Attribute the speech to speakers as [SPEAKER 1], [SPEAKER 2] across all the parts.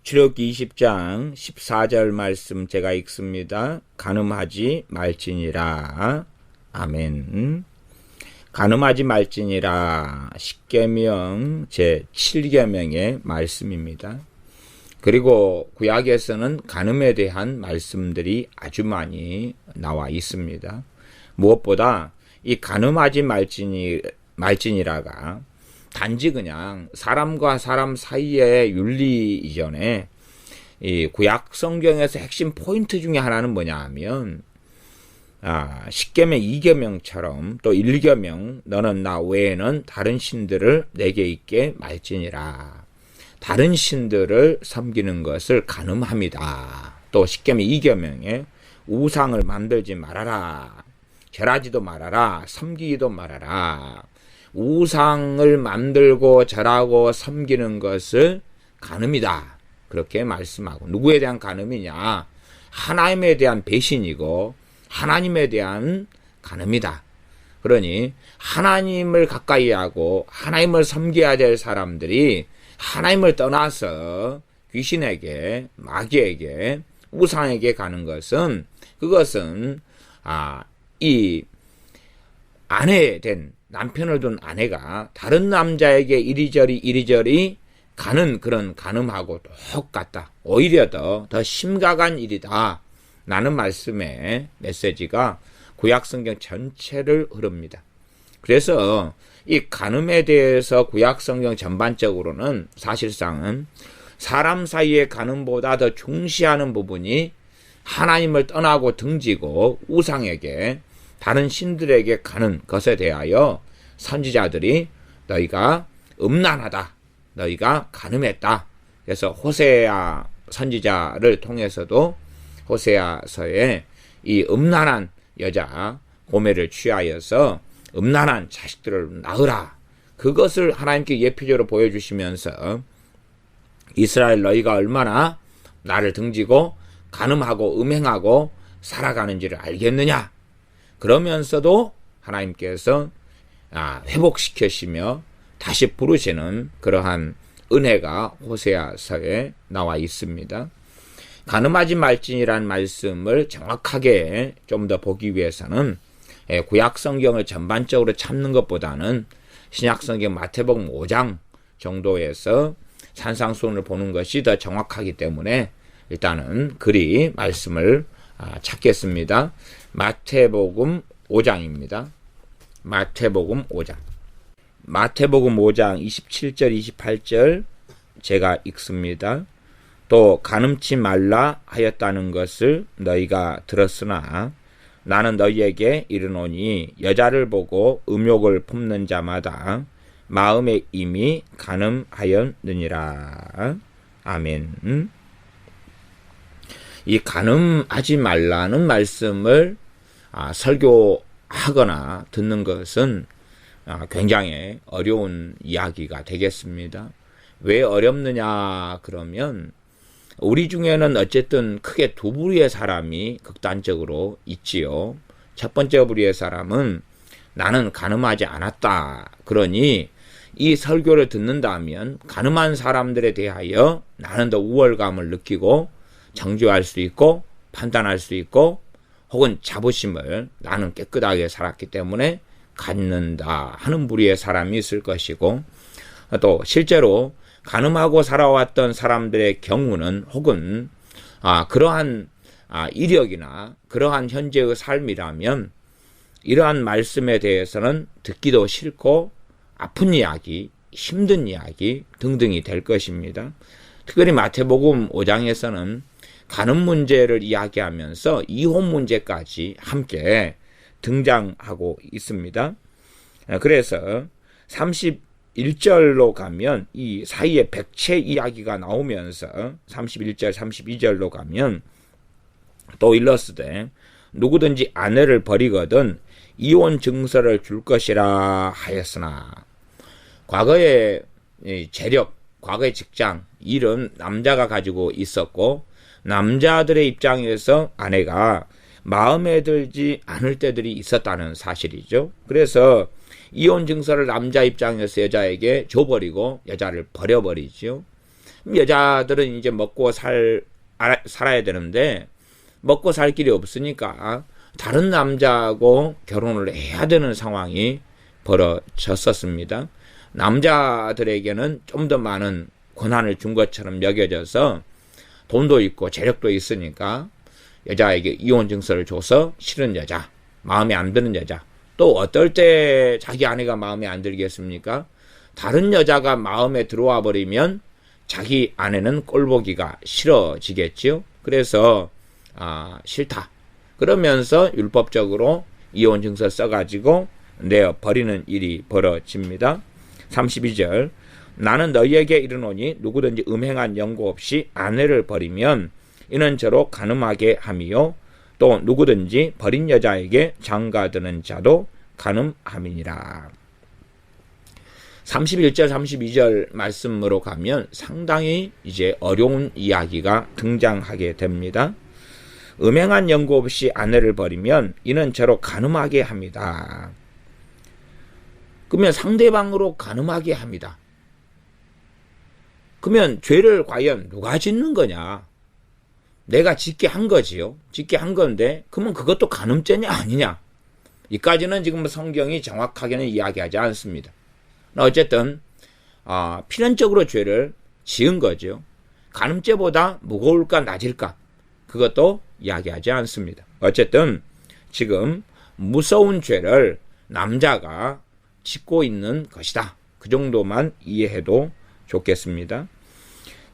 [SPEAKER 1] 출애굽기 20장 14절 말씀 제가 읽습니다. 간음하지 말지니라. 아멘. 간음하지 말지니라. 십계명 제7계명의 말씀입니다. 그리고 구약에서는 간음에 대한 말씀들이 아주 많이 나와 있습니다. 무엇보다 이 간음하지 말지니라가 단지 그냥 사람과 사람 사이의 윤리 이전에 이 구약 성경에서 핵심 포인트 중에 하나는 뭐냐 하면 십계명 2계명처럼 또 1계명 너는 나 외에는 다른 신들을 내게 있게 말지니라. 다른 신들을 섬기는 것을 간음합니다. 또 십계명 2계명에 우상을 만들지 말아라. 절하지도 말아라. 섬기기도 말아라. 우상을 만들고 절하고 섬기는 것을 간음이다. 그렇게 말씀하고, 누구에 대한 간음이냐? 하나님에 대한 배신이고 하나님에 대한 간음이다. 그러니 하나님을 가까이 하고 하나님을 섬겨야 될 사람들이 하나님을 떠나서 귀신에게, 마귀에게, 우상에게 가는 것은, 그것은 이 아내 된, 남편을 둔 아내가 다른 남자에게 이리저리 가는 그런 간음하고 똑같다. 오히려 더 심각한 일이다. 라는 말씀의 메시지가 구약성경 전체를 흐릅니다. 그래서 이 간음에 대해서 구약성경 전반적으로는 사실상은 사람 사이의 간음보다 더 중시하는 부분이 하나님을 떠나고 등지고 우상에게, 다른 신들에게 가는 것에 대하여 선지자들이 너희가 음란하다, 너희가 간음했다. 그래서 호세아 선지자를 통해서도 호세아서에 이 음란한 여자 고멜을 취하여서 음란한 자식들을 낳으라. 그것을 하나님께 예표적으로 보여주시면서 이스라엘 너희가 얼마나 나를 등지고 간음하고 음행하고 살아가는지를 알겠느냐. 그러면서도 하나님께서 회복시키시며 다시 부르시는 그러한 은혜가 호세아서에 나와 있습니다. 간음하지 말지니라는 말씀을 정확하게 좀 더 보기 위해서는 구약 성경을 전반적으로 찾는 것보다는 신약 성경 마태복음 5장 정도에서 산상수훈을 보는 것이 더 정확하기 때문에 일단은 그리 말씀을 찾겠습니다. 마태복음 5장입니다. 마태복음 5장 27절 28절 제가 읽습니다. 또 간음치 말라 하였다는 것을 너희가 들었으나 나는 너희에게 이르노니 여자를 보고 음욕을 품는 자마다 마음에 이미 간음하였느니라. 아멘. 이 간음하지 말라는 말씀을 설교하거나 듣는 것은 굉장히 어려운 이야기가 되겠습니다. 왜 어렵느냐 그러면 우리 중에는 어쨌든 크게 두 부류의 사람이 극단적으로 있지요. 첫 번째 부류의 사람은 나는 간음하지 않았다. 그러니 이 설교를 듣는다면 간음한 사람들에 대하여 나는 더 우월감을 느끼고 정죄할 수 있고 판단할 수 있고 혹은 자부심을 나는 깨끗하게 살았기 때문에 갖는다 하는 부류의 사람이 있을 것이고, 또 실제로 간음하고 살아왔던 사람들의 경우는 혹은 그러한 이력이나 그러한 현재의 삶이라면 이러한 말씀에 대해서는 듣기도 싫고 아픈 이야기, 힘든 이야기 등등이 될 것입니다. 특별히 마태복음 5장에서는 간음 문제를 이야기하면서 이혼 문제까지 함께 등장하고 있습니다. 그래서 31절로 가면 이 사이에 백체 이야기가 나오면서 31절, 32절로 가면 또 일러스되 누구든지 아내를 버리거든 이혼 증서를 줄 것이라 하였으나, 과거의 재력, 과거의 직장, 일은 남자가 가지고 있었고 남자들의 입장에서 아내가 마음에 들지 않을 때들이 있었다는 사실이죠. 그래서 이혼 증서를 남자 입장에서 여자에게 줘버리고 여자를 버려버리죠. 여자들은 이제 살아야 되는데 먹고 살 길이 없으니까 다른 남자하고 결혼을 해야 되는 상황이 벌어졌었습니다. 남자들에게는 좀 더 많은 권한을 준 것처럼 여겨져서 돈도 있고 재력도 있으니까 여자에게 이혼 증서를 줘서 싫은 여자, 마음에 안 드는 여자, 또 어떨 때 자기 아내가 마음에 안 들겠습니까? 다른 여자가 마음에 들어와 버리면 자기 아내는 꼴보기가 싫어지겠지요. 그래서 싫다. 그러면서 율법적으로 이혼 증서 써가지고 내어 버리는 일이 벌어집니다. 32절 나는 너희에게 이르노니 누구든지 음행한 연고 없이 아내를 버리면 이는 저로 간음하게 함이요 또 누구든지 버린 여자에게 장가드는 자도 간음함이니라. 31절 32절 말씀으로 가면 상당히 이제 어려운 이야기가 등장하게 됩니다. 음행한 연고 없이 아내를 버리면 이는 저로 간음하게 합니다. 그러면 상대방으로 간음하게 합니다. 그러면 죄를 과연 누가 짓는 거냐? 내가 짓게 한 거지요. 짓게 한 건데 그러면 그것도 간음죄냐 아니냐? 이까지는 지금 성경이 정확하게는 이야기하지 않습니다. 어쨌든 필연적으로 죄를 지은 거죠. 간음죄보다 무거울까 낮을까? 그것도 이야기하지 않습니다. 어쨌든 지금 무서운 죄를 남자가 짓고 있는 것이다. 그 정도만 이해해도 좋겠습니다.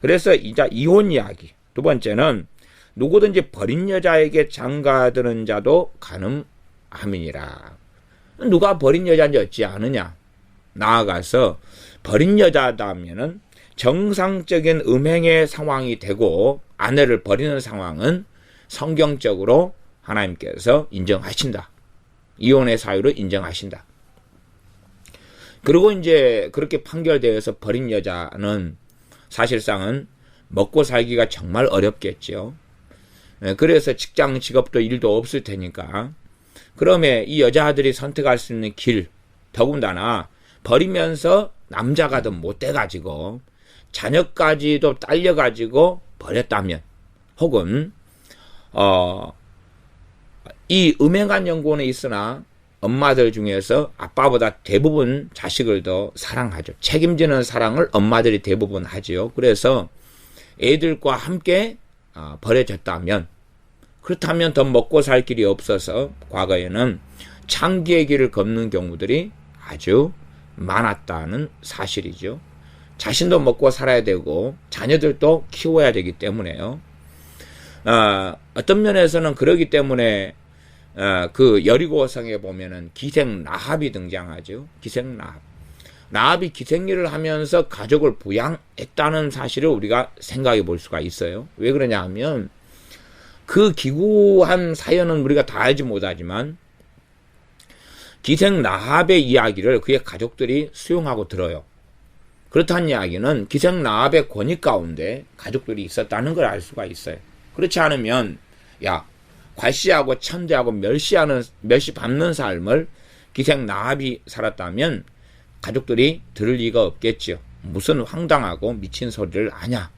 [SPEAKER 1] 그래서 이제 이혼 이야기. 두 번째는 누구든지 버린 여자에게 장가드는 자도 간음함이니라. 누가 버린 여자인지 어찌 아느냐? 나아가서 버린 여자다면은 정상적인 음행의 상황이 되고 아내를 버리는 상황은 성경적으로 하나님께서 인정하신다. 이혼의 사유로 인정하신다. 그리고 이제 그렇게 판결되어서 버린 여자는 사실상은 먹고 살기가 정말 어렵겠죠. 그래서 직장, 직업도 일도 없을 테니까. 그러면 이 여자들이 선택할 수 있는 길, 더군다나 버리면서 남자가 더 못돼가지고 자녀까지도 딸려가지고 버렸다면, 혹은 이 음행한 연고는 있으나 엄마들 중에서 아빠보다 대부분 자식을 더 사랑하죠. 책임지는 사랑을 엄마들이 대부분 하지요. 그래서 애들과 함께 버려졌다면, 그렇다면 더 먹고 살 길이 없어서 과거에는 창기의 길을 걷는 경우들이 아주 많았다는 사실이죠. 자신도 먹고 살아야 되고 자녀들도 키워야 되기 때문에요. 어떤 면에서는 그러기 때문에 그 여리고성에 보면은 기생 라합이 등장하죠. 기생 라합. 라합이 기생일을 하면서 가족을 부양했다는 사실을 우리가 생각해 볼 수가 있어요. 왜 그러냐 하면 그 기구한 사연은 우리가 다 알지 못하지만 기생 라합의 이야기를 그의 가족들이 수용하고 들어요. 그렇다는 이야기는 기생 라합의 권위 가운데 가족들이 있었다는 걸 알 수가 있어요. 그렇지 않으면 괄시하고 천대하고 멸시 밟는 삶을 기생 라합이 살았다면 가족들이 들을 리가 없겠지요. 무슨 황당하고 미친 소리를 하냐,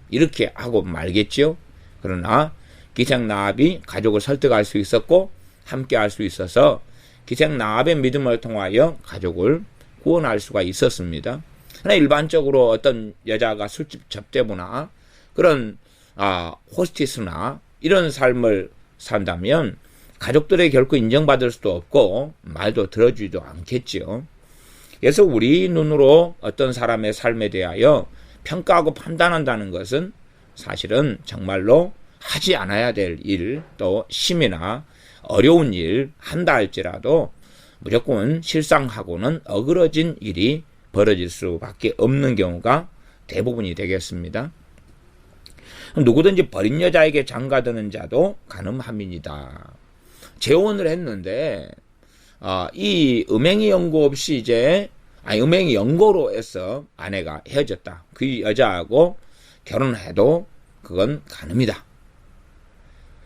[SPEAKER 1] 이렇게 하고 말겠지요. 그러나 기생 라합이 가족을 설득할 수 있었고 함께 할 수 있어서 기생 라합의 믿음을 통하여 가족을 구원할 수가 있었습니다. 그러나 일반적으로 어떤 여자가 술집 접대부나 그런 호스티스나 이런 삶을 산다면 가족들의 결코 인정받을 수도 없고 말도 들어주지도 않겠지요. 그래서 우리 눈으로 어떤 사람의 삶에 대하여 평가하고 판단한다는 것은 사실은 정말로 하지 않아야 될 일, 또 심이나 어려운 일 한다 할지라도 무조건 실상하고는 어그러진 일이 벌어질 수밖에 없는 경우가 대부분이 되겠습니다. 누구든지 버린 여자에게 장가드는 자도 간음함이니이다. 재혼을 했는데 이 음행이 연고 없이 음행이 연고로 해서 아내가 헤어졌다. 그 여자하고 결혼해도 그건 간음이다.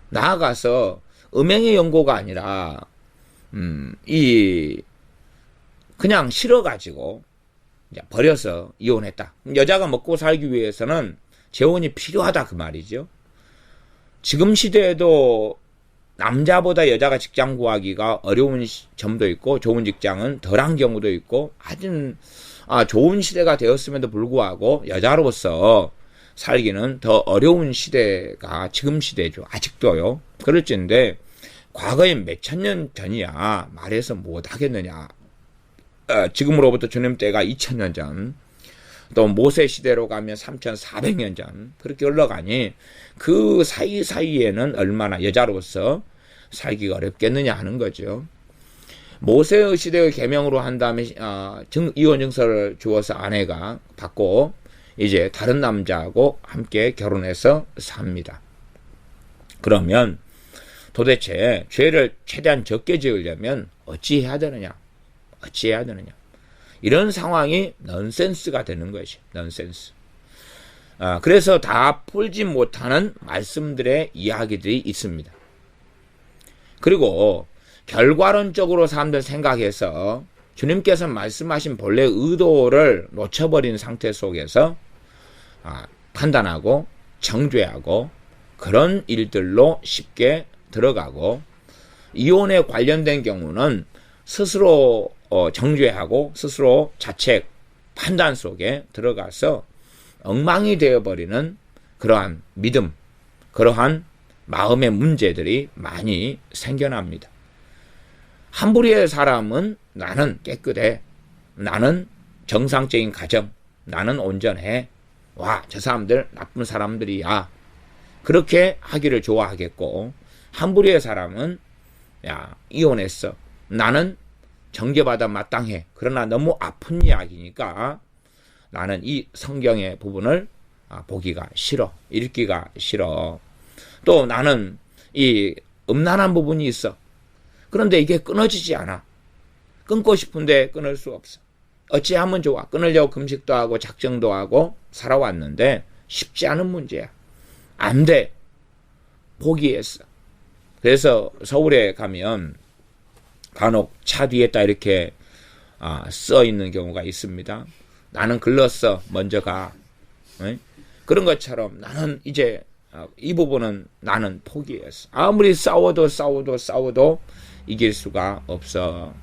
[SPEAKER 1] 나아가서 음행의 연고가 아니라, 그냥 싫어가지고, 버려서 이혼했다. 여자가 먹고 살기 위해서는 재혼이 필요하다 그 말이죠. 지금 시대에도 남자보다 여자가 직장 구하기가 어려운 점도 있고 좋은 직장은 덜한 경우도 있고 하여튼 좋은 시대가 되었음에도 불구하고 여자로서 살기는 더 어려운 시대가 지금 시대죠. 아직도요. 그럴진데 과거에 몇천 년 전이야 말해서 못하겠느냐. 지금으로부터 주님 때가 2000년 전, 또 모세 시대로 가면 3400년 전 그렇게 흘러가니 그 사이사이에는 얼마나 여자로서 살기가 어렵겠느냐 하는 거죠. 모세 시대의 계명으로 한 다음에 이혼 증서를 주어서 아내가 받고 이제 다른 남자하고 함께 결혼해서 삽니다. 그러면 도대체 죄를 최대한 적게 지으려면 어찌해야 되느냐? 이런 상황이 넌센스가 되는 것이 넌센스. 그래서 다 풀지 못하는 말씀들의 이야기들이 있습니다. 그리고 결과론적으로 사람들 생각해서 주님께서 말씀하신 본래 의도를 놓쳐버린 상태 속에서 판단하고 정죄하고 그런 일들로 쉽게 들어가고, 이혼에 관련된 경우는 스스로 정죄하고 스스로 자책, 판단 속에 들어가서 엉망이 되어버리는 그러한 믿음, 그러한 마음의 문제들이 많이 생겨납니다. 한 부류의 사람은 나는 깨끗해, 나는 정상적인 가정, 나는 온전해, 와, 저 사람들 나쁜 사람들이야, 그렇게 하기를 좋아하겠고, 한 부류의 사람은 야, 이혼했어, 나는 정죄받아 마땅해, 그러나 너무 아픈 이야기니까 나는 이 성경의 부분을 보기가 싫어, 읽기가 싫어. 또 나는 이 음란한 부분이 있어, 그런데 이게 끊어지지 않아, 끊고 싶은데 끊을 수 없어. 어찌하면 좋아, 끊으려고 금식도 하고 작정도 하고 살아왔는데 쉽지 않은 문제야, 안 돼, 포기했어. 그래서 서울에 가면 간혹 차 뒤에다 이렇게 써 있는 경우가 있습니다. 나는 글렀어, 먼저 가. 그런 것처럼 나는 이제 이 부분은 나는 포기했어. 아무리 싸워도 이길 수가 없어.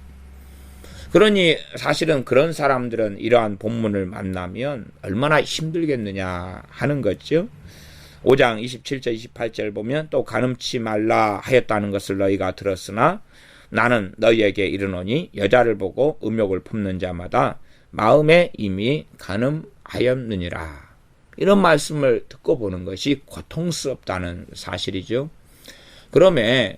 [SPEAKER 1] 그러니 사실은 그런 사람들은 이러한 본문을 만나면 얼마나 힘들겠느냐 하는 거죠. 5장 27절 28절 보면 또 가늠치 말라 하였다는 것을 너희가 들었으나 나는 너희에게 이르노니 여자를 보고 음욕을 품는 자마다 마음에 이미 간음하였느니라. 이런 말씀을 듣고 보는 것이 고통스럽다는 사실이죠. 그러면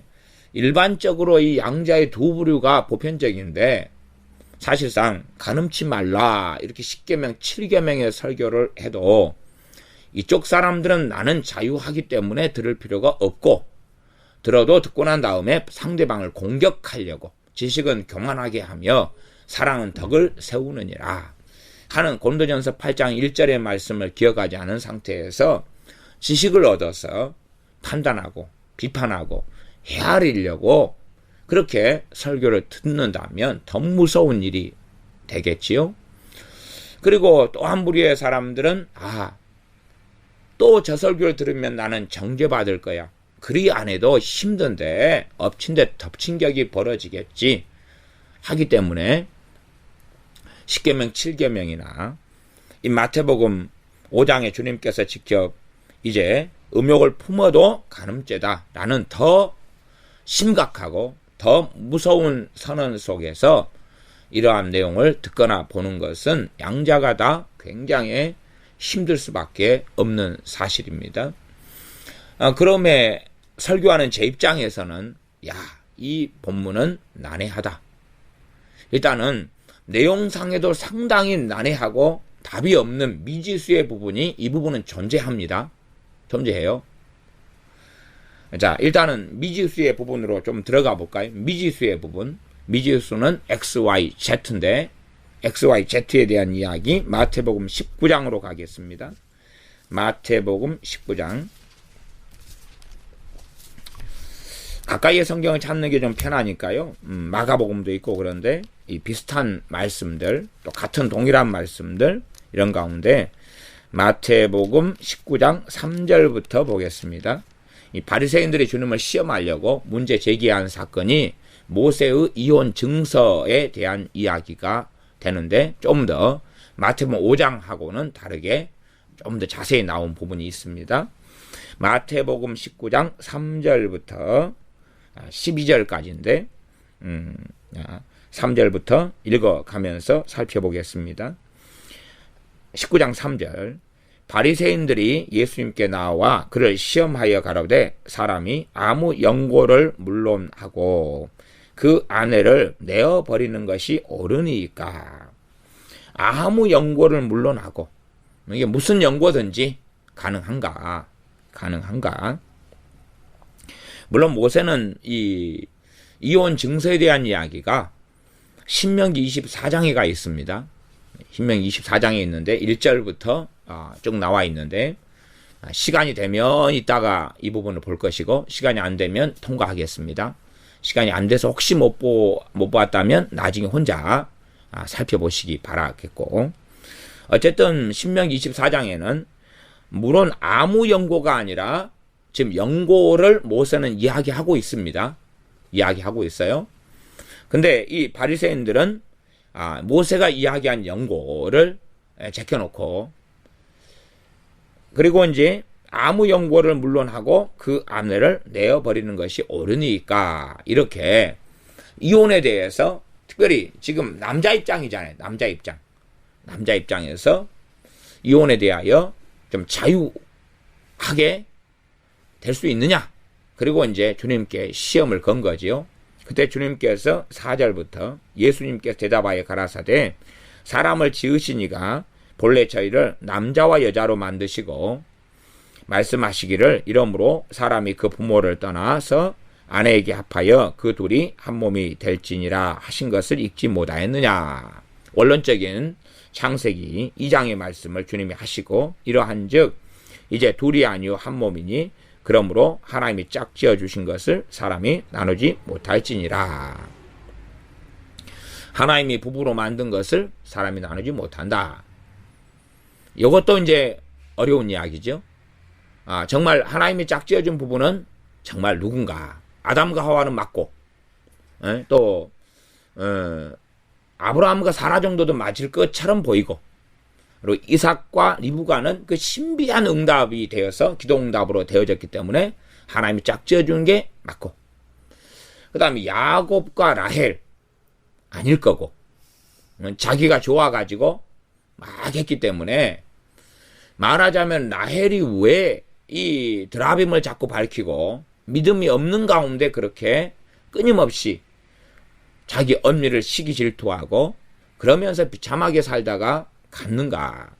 [SPEAKER 1] 일반적으로 이 양자의 두 부류가 보편적인데, 사실상 간음치 말라 이렇게 10계명 7계명의 설교를 해도 이쪽 사람들은 나는 자유하기 때문에 들을 필요가 없고, 들어도 듣고 난 다음에 상대방을 공격하려고, 지식은 교만하게 하며 사랑은 덕을 세우느니라 하는 고린도전서 8장 1절의 말씀을 기억하지 않은 상태에서 지식을 얻어서 판단하고 비판하고 헤아리려고 그렇게 설교를 듣는다면 더 무서운 일이 되겠지요. 그리고 또 한 부류의 사람들은 또 저 설교를 들으면 나는 정죄받을 거야, 그리 안 해도 힘든데 엎친 데 덮친 격이 벌어지겠지 하기 때문에 10계명 7계명이나 이 마태복음 5장에 주님께서 직접 이제 음욕을 품어도 간음죄다 라는 더 심각하고 더 무서운 선언 속에서 이러한 내용을 듣거나 보는 것은 양자가 다 굉장히 힘들 수밖에 없는 사실입니다. 그럼에 설교하는 제 입장에서는 이 본문은 난해하다. 일단은 내용상에도 상당히 난해하고 답이 없는 미지수의 부분이 이 부분은 존재합니다. 존재해요. 자, 일단은 미지수의 부분으로 좀 들어가 볼까요? 미지수의 부분. 미지수는 XYZ인데 XYZ에 대한 이야기 마태복음 19장으로 가겠습니다. 마태복음 19장. 가까이의 성경을 찾는 게 좀 편하니까요. 마가복음도 있고 그런데 이 비슷한 말씀들, 또 같은 동일한 말씀들, 이런 가운데 마태복음 19장 3절부터 보겠습니다. 이 바리새인들이 주님을 시험하려고 문제 제기한 사건이 모세의 이혼 증서에 대한 이야기가 되는데, 좀 더 마태복음 5장하고는 다르게 좀 더 자세히 나온 부분이 있습니다. 마태복음 19장 3절부터 12절까지인데 3절부터 읽어가면서 살펴보겠습니다. 19장 3절. 바리새인들이 예수님께 나와 그를 시험하여 가로되 사람이 아무 연고를 물론하고 그 아내를 내어버리는 것이 옳으니까. 아무 연고를 물론하고, 이게 무슨 연고든지 가능한가? 물론 모세는 이 이혼 증서에 대한 이야기가 신명기 24장에 있습니다. 신명기 24장에 있는데 1절부터 쭉 나와 있는데, 시간이 되면 이따가 이 부분을 볼 것이고, 시간이 안 되면 통과하겠습니다. 시간이 안 돼서 혹시 못 보았다면 나중에 혼자 살펴보시기 바라겠고, 어쨌든 신명기 24장에는 물론 아무 연고가 아니라 지금 연고를 모세는 이야기하고 있습니다. 이야기하고 있어요. 근데 이 바리새인들은 모세가 이야기한 연고를 제껴놓고, 그리고 이제 아무 연고를 물론하고 그 아내를 내어버리는 것이 옳으니까, 이렇게 이혼에 대해서 특별히 지금 남자 입장이잖아요. 남자 입장에서 이혼에 대하여 좀 자유하게 될 수 있느냐. 그리고 이제 주님께 시험을 건 거지요. 그때 주님께서 4절부터 예수님께서 대답하여 가라사대 사람을 지으시니가 본래 저희를 남자와 여자로 만드시고 말씀하시기를 이러므로 사람이 그 부모를 떠나서 아내에게 합하여 그 둘이 한 몸이 될지니라 하신 것을 읽지 못하였느냐. 원론적인 창세기 2장의 말씀을 주님이 하시고, 이러한 즉 이제 둘이 아니요 한 몸이니 그러므로 하나님이 짝지어 주신 것을 사람이 나누지 못할지니라. 하나님이 부부로 만든 것을 사람이 나누지 못한다. 이것도 이제 어려운 이야기죠. 정말 하나님이 짝지어 준 부부는 정말 누군가. 아담과 하와는 맞고, 또 아브라함과 사라 정도도 맞을 것처럼 보이고, 그리고 이삭과 리브가는 그 신비한 응답이 되어서 기도응답으로 되어졌기 때문에 하나님이 짝지어 준 게 맞고, 그 다음에 야곱과 라헬 아닐 거고, 자기가 좋아가지고 막 했기 때문에, 말하자면 라헬이 왜 이 드라빔을 자꾸 밝히고 믿음이 없는 가운데 그렇게 끊임없이 자기 언니를 시기 질투하고 그러면서 비참하게 살다가 갔는가.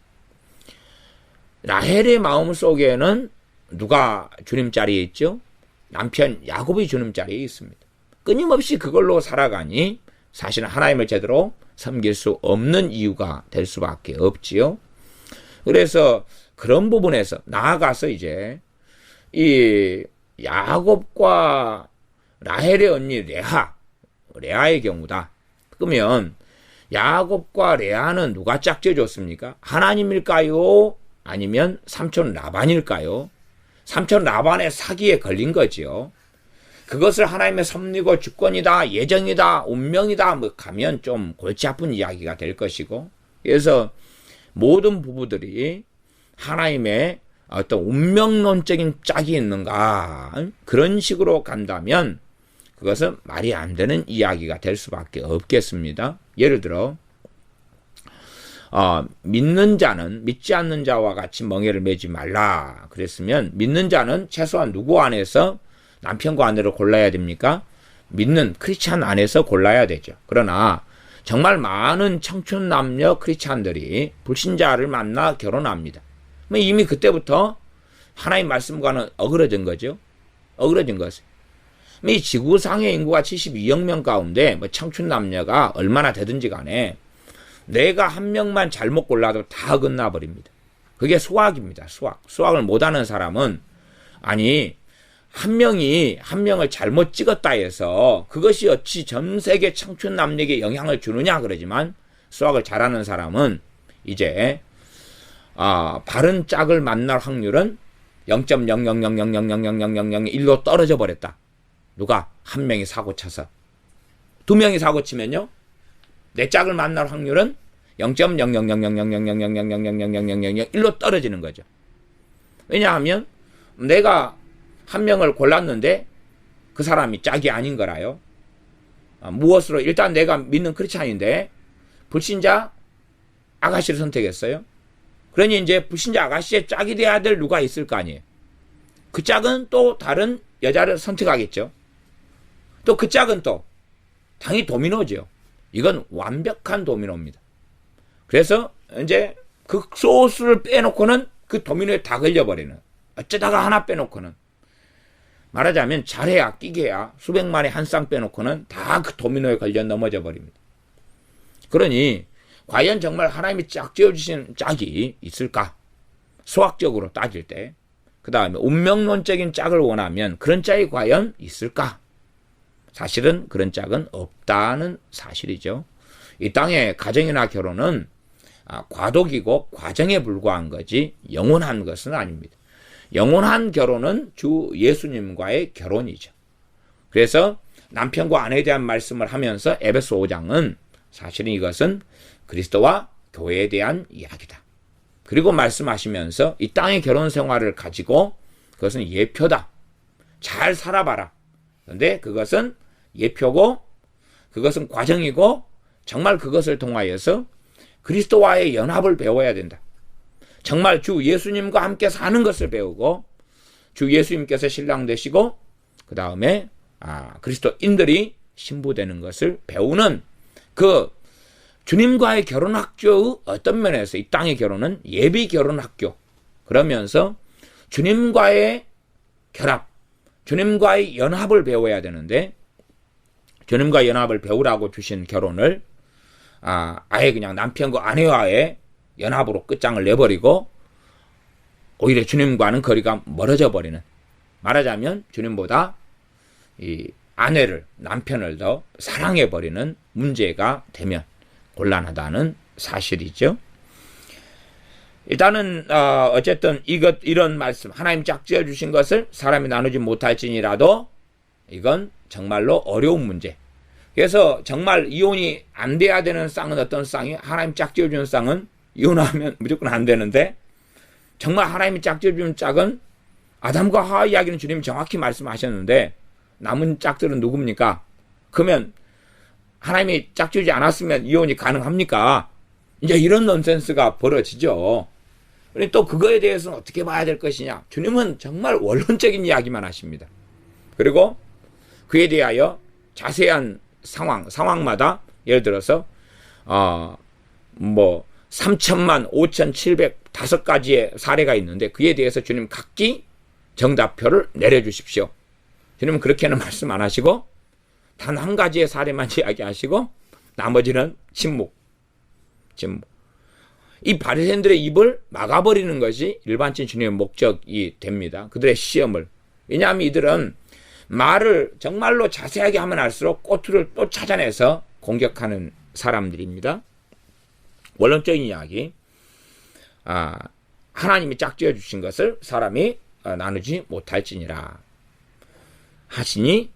[SPEAKER 1] 라헬의 마음속에는 누가 주님 자리에 있죠? 남편 야곱이 주님 자리에 있습니다. 끊임없이 그걸로 살아가니 사실은 하나님을 제대로 섬길 수 없는 이유가 될 수밖에 없지요. 그래서 그런 부분에서 나아가서 이제 이 야곱과 라헬의 언니 레아의 경우다. 그러면 야곱과 레아는 누가 짝지어 줬습니까? 하나님일까요? 아니면 삼촌 라반일까요? 삼촌 라반의 사기에 걸린 거지요. 그것을 하나님의 섭리고 주권이다, 예정이다, 운명이다 뭐 가면 좀 골치 아픈 이야기가 될 것이고, 그래서 모든 부부들이 하나님의 어떤 운명론적인 짝이 있는가, 그런 식으로 간다면 그것은 말이 안 되는 이야기가 될 수밖에 없겠습니다. 예를 들어 믿는 자는 믿지 않는 자와 같이 멍에를 매지 말라 그랬으면, 믿는 자는 최소한 누구 안에서 남편과 아내를 골라야 됩니까? 믿는 크리스찬 안에서 골라야 되죠. 그러나 정말 많은 청춘 남녀 크리스찬들이 불신자를 만나 결혼합니다. 이미 그때부터 하나님 말씀과는 어그러진 거죠. 어그러진 것을. 이 지구상의 인구가 72억 명 가운데 청춘 남녀가 얼마나 되든지 간에 내가 한 명만 잘못 골라도 다 어긋나 버립니다. 그게 수학입니다. 수학을 못하는 사람은, 아니 한 명이 한 명을 잘못 찍었다 해서 그것이 어찌 전 세계 청춘 남녀에게 영향을 주느냐 그러지만 수학을 잘하는 사람은 이제 바른 짝을 만날 확률은 0.00000000001로 떨어져 버렸다. 누가? 한 명이 사고 쳐서. 두 명이 사고 치면요. 내 짝을 만날 확률은 0.000000000000001로 떨어지는 거죠. 왜냐하면 내가 한 명을 골랐는데 그 사람이 짝이 아닌 거라요. 무엇으로? 일단 내가 믿는 크리스찬인데 불신자 아가씨를 선택했어요. 그러니 이제 불신자 아가씨의 짝이 돼야 될 누가 있을 거 아니에요. 그 짝은 또 다른 여자를 선택하겠죠. 또 그 짝은 또 당연히 도미노죠. 이건 완벽한 도미노입니다. 그래서 이제 그 소스를 빼놓고는 그 도미노에 다 걸려버리는, 어쩌다가 하나 빼놓고는, 말하자면 잘해야 끼게야 수백만에 한 쌍 빼놓고는 다 그 도미노에 걸려 넘어져 버립니다. 그러니 과연 정말 하나님이 짝 지어주신 짝이 있을까? 수학적으로 따질 때. 그 다음에 운명론적인 짝을 원하면 그런 짝이 과연 있을까? 사실은 그런 짝은 없다는 사실이죠. 이 땅의 가정이나 결혼은 과도기고 과정에 불과한 거지 영원한 것은 아닙니다. 영원한 결혼은 주 예수님과의 결혼이죠. 그래서 남편과 아내에 대한 말씀을 하면서 에베소 5장은 사실은 이것은 그리스도와 교회에 대한 이야기다. 그리고 말씀하시면서 이 땅의 결혼 생활을 가지고 그것은 예표다. 잘 살아봐라. 그런데 그것은 예표고 그것은 과정이고 정말 그것을 통하여서 그리스도와의 연합을 배워야 된다. 정말 주 예수님과 함께 사는 것을 배우고 주 예수님께서 신랑 되시고 그 다음에 그리스도인들이 신부되는 것을 배우는 그 주님과의 결혼학교의 어떤 면에서 이 땅의 결혼은 예비 결혼학교, 그러면서 주님과의 결합, 주님과의 연합을 배워야 되는데 주님과 연합을 배우라고 주신 결혼을 아예 그냥 남편과 아내와의 연합으로 끝장을 내버리고 오히려 주님과는 거리가 멀어져 버리는, 말하자면 주님보다 이 아내를, 남편을 더 사랑해 버리는 문제가 되면 곤란하다는 사실이죠. 일단은 어쨌든 이런 말씀, 하나님 짝지어 주신 것을 사람이 나누지 못할지니라도 이건 정말로 어려운 문제. 그래서 정말 이혼이 안 돼야 되는 쌍은 어떤 쌍이? 하나님 짝지어 주는 쌍은 이혼하면 무조건 안 되는데, 정말 하나님이 짝지어 주는 짝은 아담과 하와 이야기는 주님이 정확히 말씀하셨는데 남은 짝들은 누굽니까? 그러면 하나님이 짝지어주지 않았으면 이혼이 가능합니까? 이제 이런 넌센스가 벌어지죠. 그런데 또 그거에 대해서는 어떻게 봐야 될 것이냐? 주님은 정말 원론적인 이야기만 하십니다. 그리고 그에 대하여 자세한 상황마다 예를 들어서 3천만 5,705가지의 사례가 있는데 그에 대해서 주님 각기 정답표를 내려주십시오. 주님은 그렇게는 말씀 안 하시고 단 한 가지의 사례만 이야기하시고 나머지는 침묵. 이 바리새인들의 입을 막아버리는 것이 일반적인 주님의 목적이 됩니다. 그들의 시험을. 왜냐하면 이들은 말을 정말로 자세하게 하면 할수록 꼬투리를 또 찾아내서 공격하는 사람들입니다. 원론적인 이야기. 하나님이 짝지어 주신 것을 사람이 나누지 못할지니라 하시니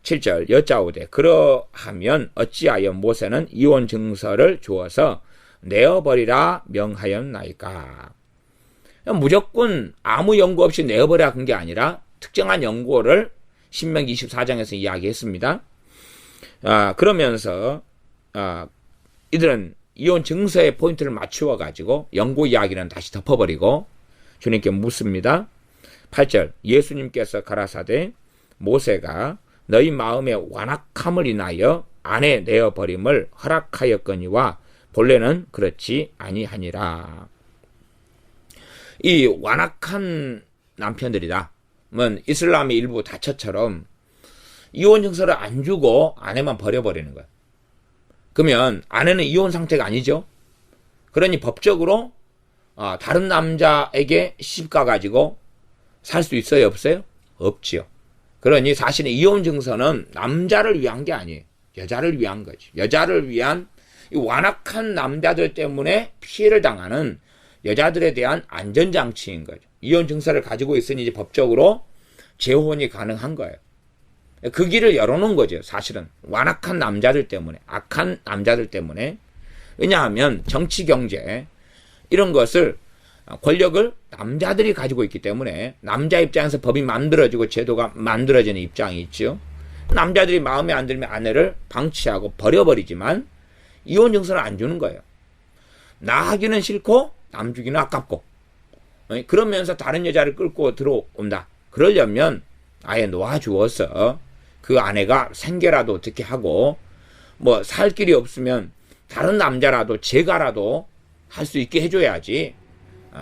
[SPEAKER 1] 7절 여짜오되 그러하면 어찌하여 모세는 이혼 증서를 주어서 내어버리라 명하였나이까. 무조건 아무 연고 없이 내어버리라 한 게 아니라 특정한 연고를 신명기 24장에서 이야기했습니다. 그러면서 이들은 이혼 증서의 포인트를 맞추어 가지고 연고 이야기는 다시 덮어버리고 주님께 묻습니다. 8절 예수님께서 가라사대 모세가 너희 마음의 완악함을 인하여 아내 내어버림을 허락하였거니와 본래는 그렇지 아니하니라. 이 완악한 남편들이다. 이슬람의 일부 다처처럼 이혼 증서를 안 주고 아내만 버려버리는 거야. 그러면 아내는 이혼 상태가 아니죠. 그러니 법적으로 다른 남자에게 시집가 가지고 살 수 있어요, 없어요? 없지요. 그러니 사실은 이혼 증서는 남자를 위한 게 아니에요. 여자를 위한 거지. 여자를 위한 이 완악한 남자들 때문에 피해를 당하는 여자들에 대한 안전장치인 거죠. 이혼 증서를 가지고 있으니 이제 법적으로 재혼이 가능한 거예요. 그 길을 열어놓은 거죠. 사실은 완악한 남자들 때문에, 악한 남자들 때문에. 왜냐하면 정치, 경제 이런 것을 권력을 남자들이 가지고 있기 때문에 남자 입장에서 법이 만들어지고 제도가 만들어지는 입장이 있죠. 남자들이 마음에 안 들면 아내를 방치하고 버려버리지만 이혼 증서는 안 주는 거예요. 나 하기는 싫고 남 주기는 아깝고 그러면서 다른 여자를 끌고 들어온다. 그러려면 아예 놓아주어서 그 아내가 생계라도 어떻게 하고 뭐 살 길이 없으면 다른 남자라도 제가라도 할 수 있게 해줘야지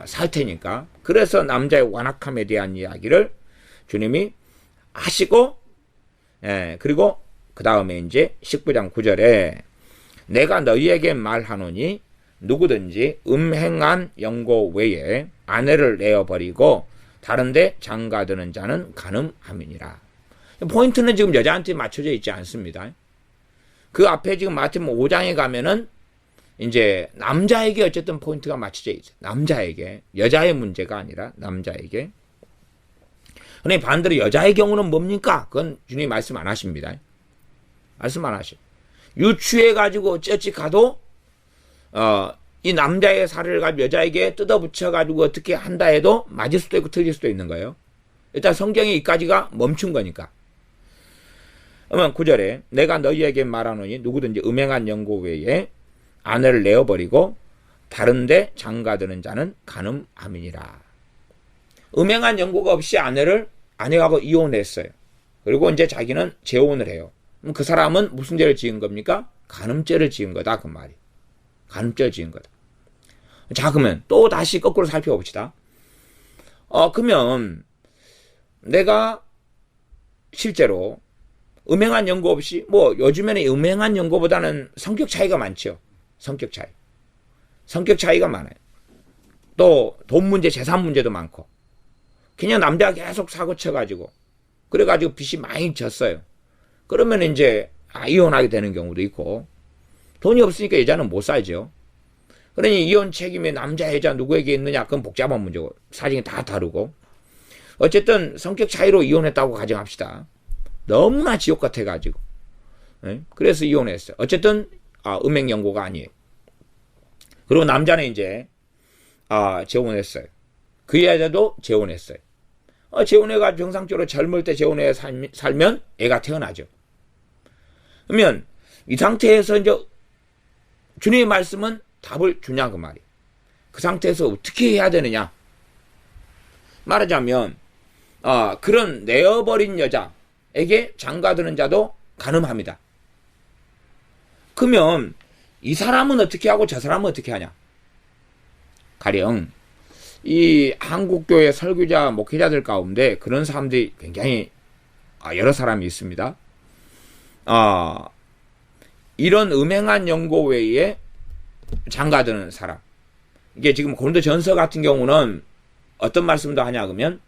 [SPEAKER 1] 살 테니까. 그래서 남자의 완악함에 대한 이야기를 주님이 하시고, 그리고 그 다음에 이제 19장 9절에 내가 너희에게 말하노니 누구든지 음행한 영고 외에 아내를 내어버리고 다른데 장가드는 자는 간음함이니라. 포인트는 지금 여자한테 맞춰져 있지 않습니다. 그 앞에 지금 마태복음 5장에 가면은 이제 남자에게 어쨌든 포인트가 맞춰져 있어요. 남자에게. 여자의 문제가 아니라 남자에게. 그런데 반대로 여자의 경우는 뭡니까? 그건 주님이 말씀 안 하십니다. 말씀 안 하셔. 유추해가지고 어찌어찌 가도 이 남자의 살을 가지고 여자에게 뜯어붙여가지고 어떻게 한다 해도 맞을 수도 있고 틀릴 수도 있는 거예요. 일단 성경에 이까지가 멈춘 거니까. 그러면 9절에 내가 너희에게 말하노니 누구든지 음행한 영고 외에 아내를 내어버리고 다른데 장가드는 자는 간음함이니라. 음행한 영고가 없이 아내하고 이혼했어요. 그리고 이제 자기는 재혼을 해요. 그럼 그 사람은 무슨 죄를 지은 겁니까? 간음죄를 지은 거다 그 말이. 간음죄를 지은 거다. 자, 그러면 또 다시 거꾸로 살펴봅시다. 그러면 내가 실제로 음행한 연고 없이, 뭐 요즘에는 음행한 연고보다는 성격 차이가 많죠. 성격 차이가 많아요. 또 돈 문제, 재산 문제도 많고. 그냥 남자가 계속 사고 쳐가지고 그래가지고 빚이 많이 졌어요. 그러면 이제 이혼하게 되는 경우도 있고, 돈이 없으니까 여자는 못 살죠. 그러니 이혼 책임이 남자 여자 누구에게 있느냐, 그건 복잡한 문제고 사정이 다 다르고. 어쨌든 성격 차이로 이혼했다고 가정합시다. 너무나 지옥 같아가지고. 그래서 이혼했어요. 어쨌든 음행 연고가 아니에요. 그리고 남자는 이제 재혼했어요. 그 여자도 재혼했어요. 재혼해가지고 정상적으로 젊을 때 재혼해 살면 애가 태어나죠. 그러면 이 상태에서 이제 주님의 말씀은 답을 주냐 그 말이에요. 그 상태에서 어떻게 해야 되느냐. 말하자면 그런 내어버린 여자에게 장가드는 자도 간음합니다. 그러면 이 사람은 어떻게 하고 저 사람은 어떻게 하냐. 가령 이 한국교회 설교자 목회자들 가운데 그런 사람들이 굉장히 여러 사람이 있습니다. 이런 음행한 연고 외에 장가드는 사람. 이게 지금 고린도전서 같은 경우는 어떤 말씀도 하냐 그러면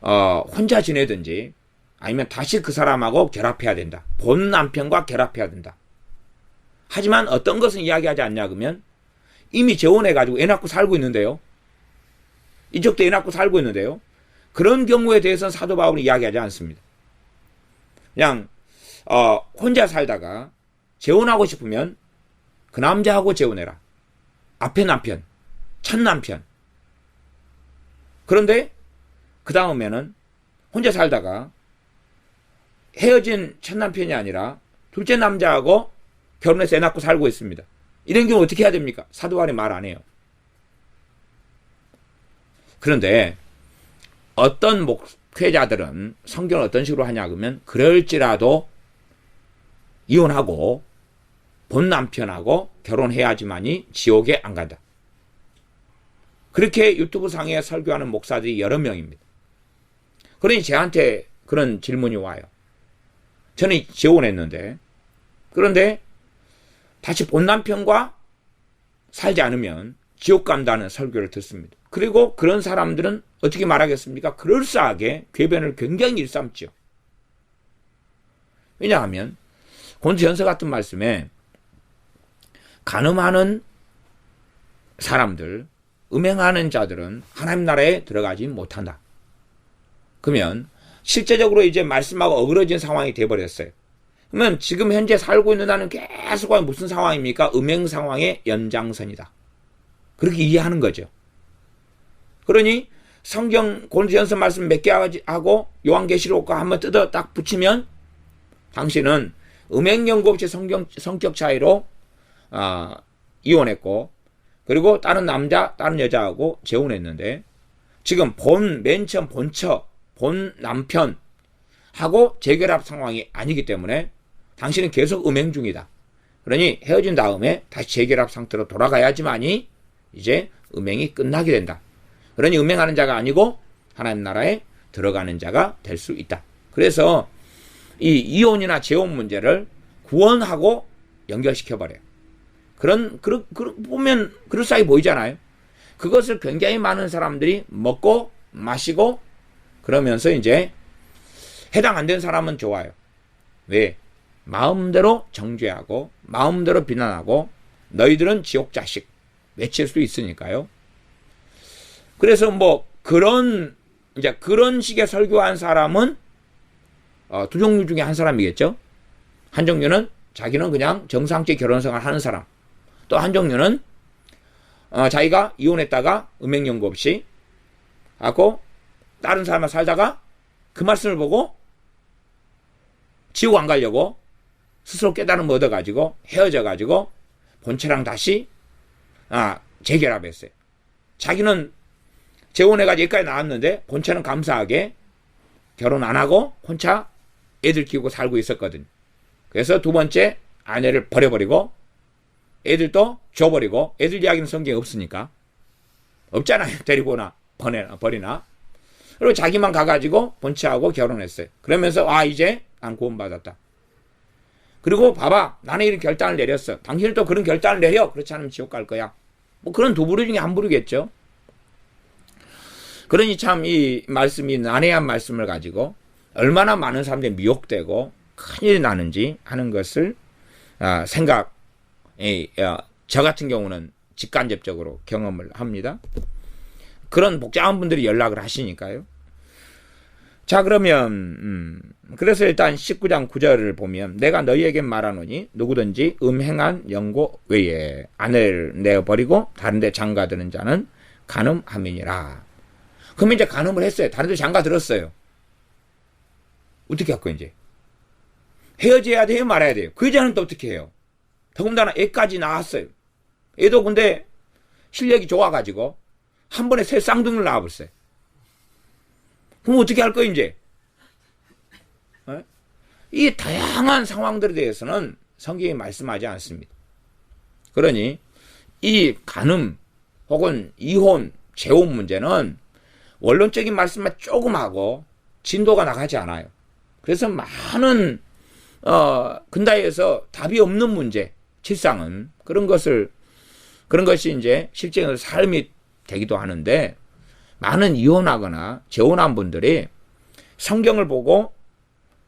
[SPEAKER 1] 혼자 지내든지 아니면 다시 그 사람하고 결합해야 된다. 본 남편과 결합해야 된다. 하지만 어떤 것은 이야기하지 않냐 그러면 이미 재혼해가지고 애 낳고 살고 있는데요. 이쪽도 애 낳고 살고 있는데요. 그런 경우에 대해서는 사도 바울은 이야기하지 않습니다. 그냥 혼자 살다가 재혼하고 싶으면 그 남자하고 재혼해라. 앞에 남편, 첫 남편. 그런데 그 다음에는 혼자 살다가 헤어진 첫 남편이 아니라 둘째 남자하고 결혼해서 애 낳고 살고 있습니다. 이런 경우 어떻게 해야 됩니까? 사도 바울이 말 안 해요. 그런데 어떤 목회자들은 성경을 어떤 식으로 하냐 그러면 그럴지라도 이혼하고 본 남편하고 결혼해야지만이 지옥에 안 간다. 그렇게 유튜브 상에 설교하는 목사들이 여러 명입니다. 그러니 저한테 그런 질문이 와요. 저는 재혼했는데 그런데 다시 본 남편과 살지 않으면 지옥 간다는 설교를 듣습니다. 그리고 그런 사람들은 어떻게 말하겠습니까? 그럴싸하게 궤변을 굉장히 일삼죠. 왜냐하면 고린도전서 같은 말씀에 간음하는 사람들, 음행하는 자들은 하나님 나라에 들어가지 못한다. 그러면 실제적으로 이제 말씀하고 어그러진 상황이 돼버렸어요. 그러면 지금 현재 살고 있는 나는 계속 무슨 상황입니까? 음행 상황의 연장선이다. 그렇게 이해하는 거죠. 그러니 성경 고린도전서 말씀 몇 개 하고 요한계시록과 한번 뜯어 딱 붙이면 당신은 음행 연고 없이 성격 차이로 이혼했고, 그리고 다른 남자, 다른 여자하고 재혼했는데, 지금 맨 처음 본 남편하고 재결합 상황이 아니기 때문에 당신은 계속 음행 중이다. 그러니 헤어진 다음에 다시 재결합 상태로 돌아가야지만이 이제 음행이 끝나게 된다. 그러니 음행하는 자가 아니고 하나님 나라에 들어가는 자가 될 수 있다. 그래서 이 이혼이나 재혼 문제를 구원하고 연결시켜버려요. 보면 그럴싸하게 보이잖아요. 그것을 굉장히 많은 사람들이 먹고 마시고 그러면서 이제 해당 안 된 사람은 좋아요. 왜? 마음대로 정죄하고 마음대로 비난하고 너희들은 지옥 자식 외칠 수 있으니까요. 그래서 그런 식의 설교한 사람은 두 종류 중에 한 사람이겠죠. 한 종류는 자기는 그냥 정상적인 결혼생활 하는 사람. 또 한 종류는 자기가 이혼했다가 음행 연고 없이 하고 다른 사람과 살다가 그 말씀을 보고 지옥 안 가려고 스스로 깨달음 얻어가지고 헤어져가지고 본체랑 다시 재결합했어요. 자기는 재혼해가지고 여기까지 나왔는데 본체는 감사하게 결혼 안 하고 혼자 애들 키우고 살고 있었거든요. 그래서 두 번째 아내를 버려버리고 애들도 줘버리고, 애들 이야기는 성경에 없으니까 없잖아요. 데리고나 버리나. 그리고 자기만 가가지고 본체하고 결혼했어요. 그러면서 이제 난 구원받았다. 그리고 봐봐, 나는 이런 결단을 내렸어. 당신은 또 그런 결단을 내려. 그렇지 않으면 지옥 갈 거야. 그런 두 부류 중에 한 부류겠죠. 그러니 참 이 말씀이 난해한 말씀을 가지고 얼마나 많은 사람들이 미혹되고 큰일이 나는지 하는 것을 저 같은 경우는 직간접적으로 경험을 합니다. 그런 복잡한 분들이 연락을 하시니까요. 자, 그러면 그래서 일단 19장 9절을 보면 내가 너희에게 말하노니 누구든지 음행한 연고 외에 아내를 내어버리고 다른 데 장가드는 자는 간음함이니라. 그러면 이제 간음을 했어요. 다른 데 장가들었어요. 어떻게 할 거예요, 이제? 헤어져야 돼요, 말아야 돼요? 그 여자는 또 어떻게 해요? 더군다나 애까지 낳았어요. 애도 근데 실력이 좋아가지고 한 번에 새 쌍둥이를 낳아버렸어요. 그럼 어떻게 할 거예요, 이제? 이 다양한 상황들에 대해서는 성경이 말씀하지 않습니다. 그러니 이 간음 혹은 이혼, 재혼 문제는 원론적인 말씀만 조금 하고 진도가 나가지 않아요. 그래서 많은 근다에서 답이 없는 문제, 실상은 그런 것이 이제 실제로 삶이 되기도 하는데, 많은 이혼하거나 재혼한 분들이 성경을 보고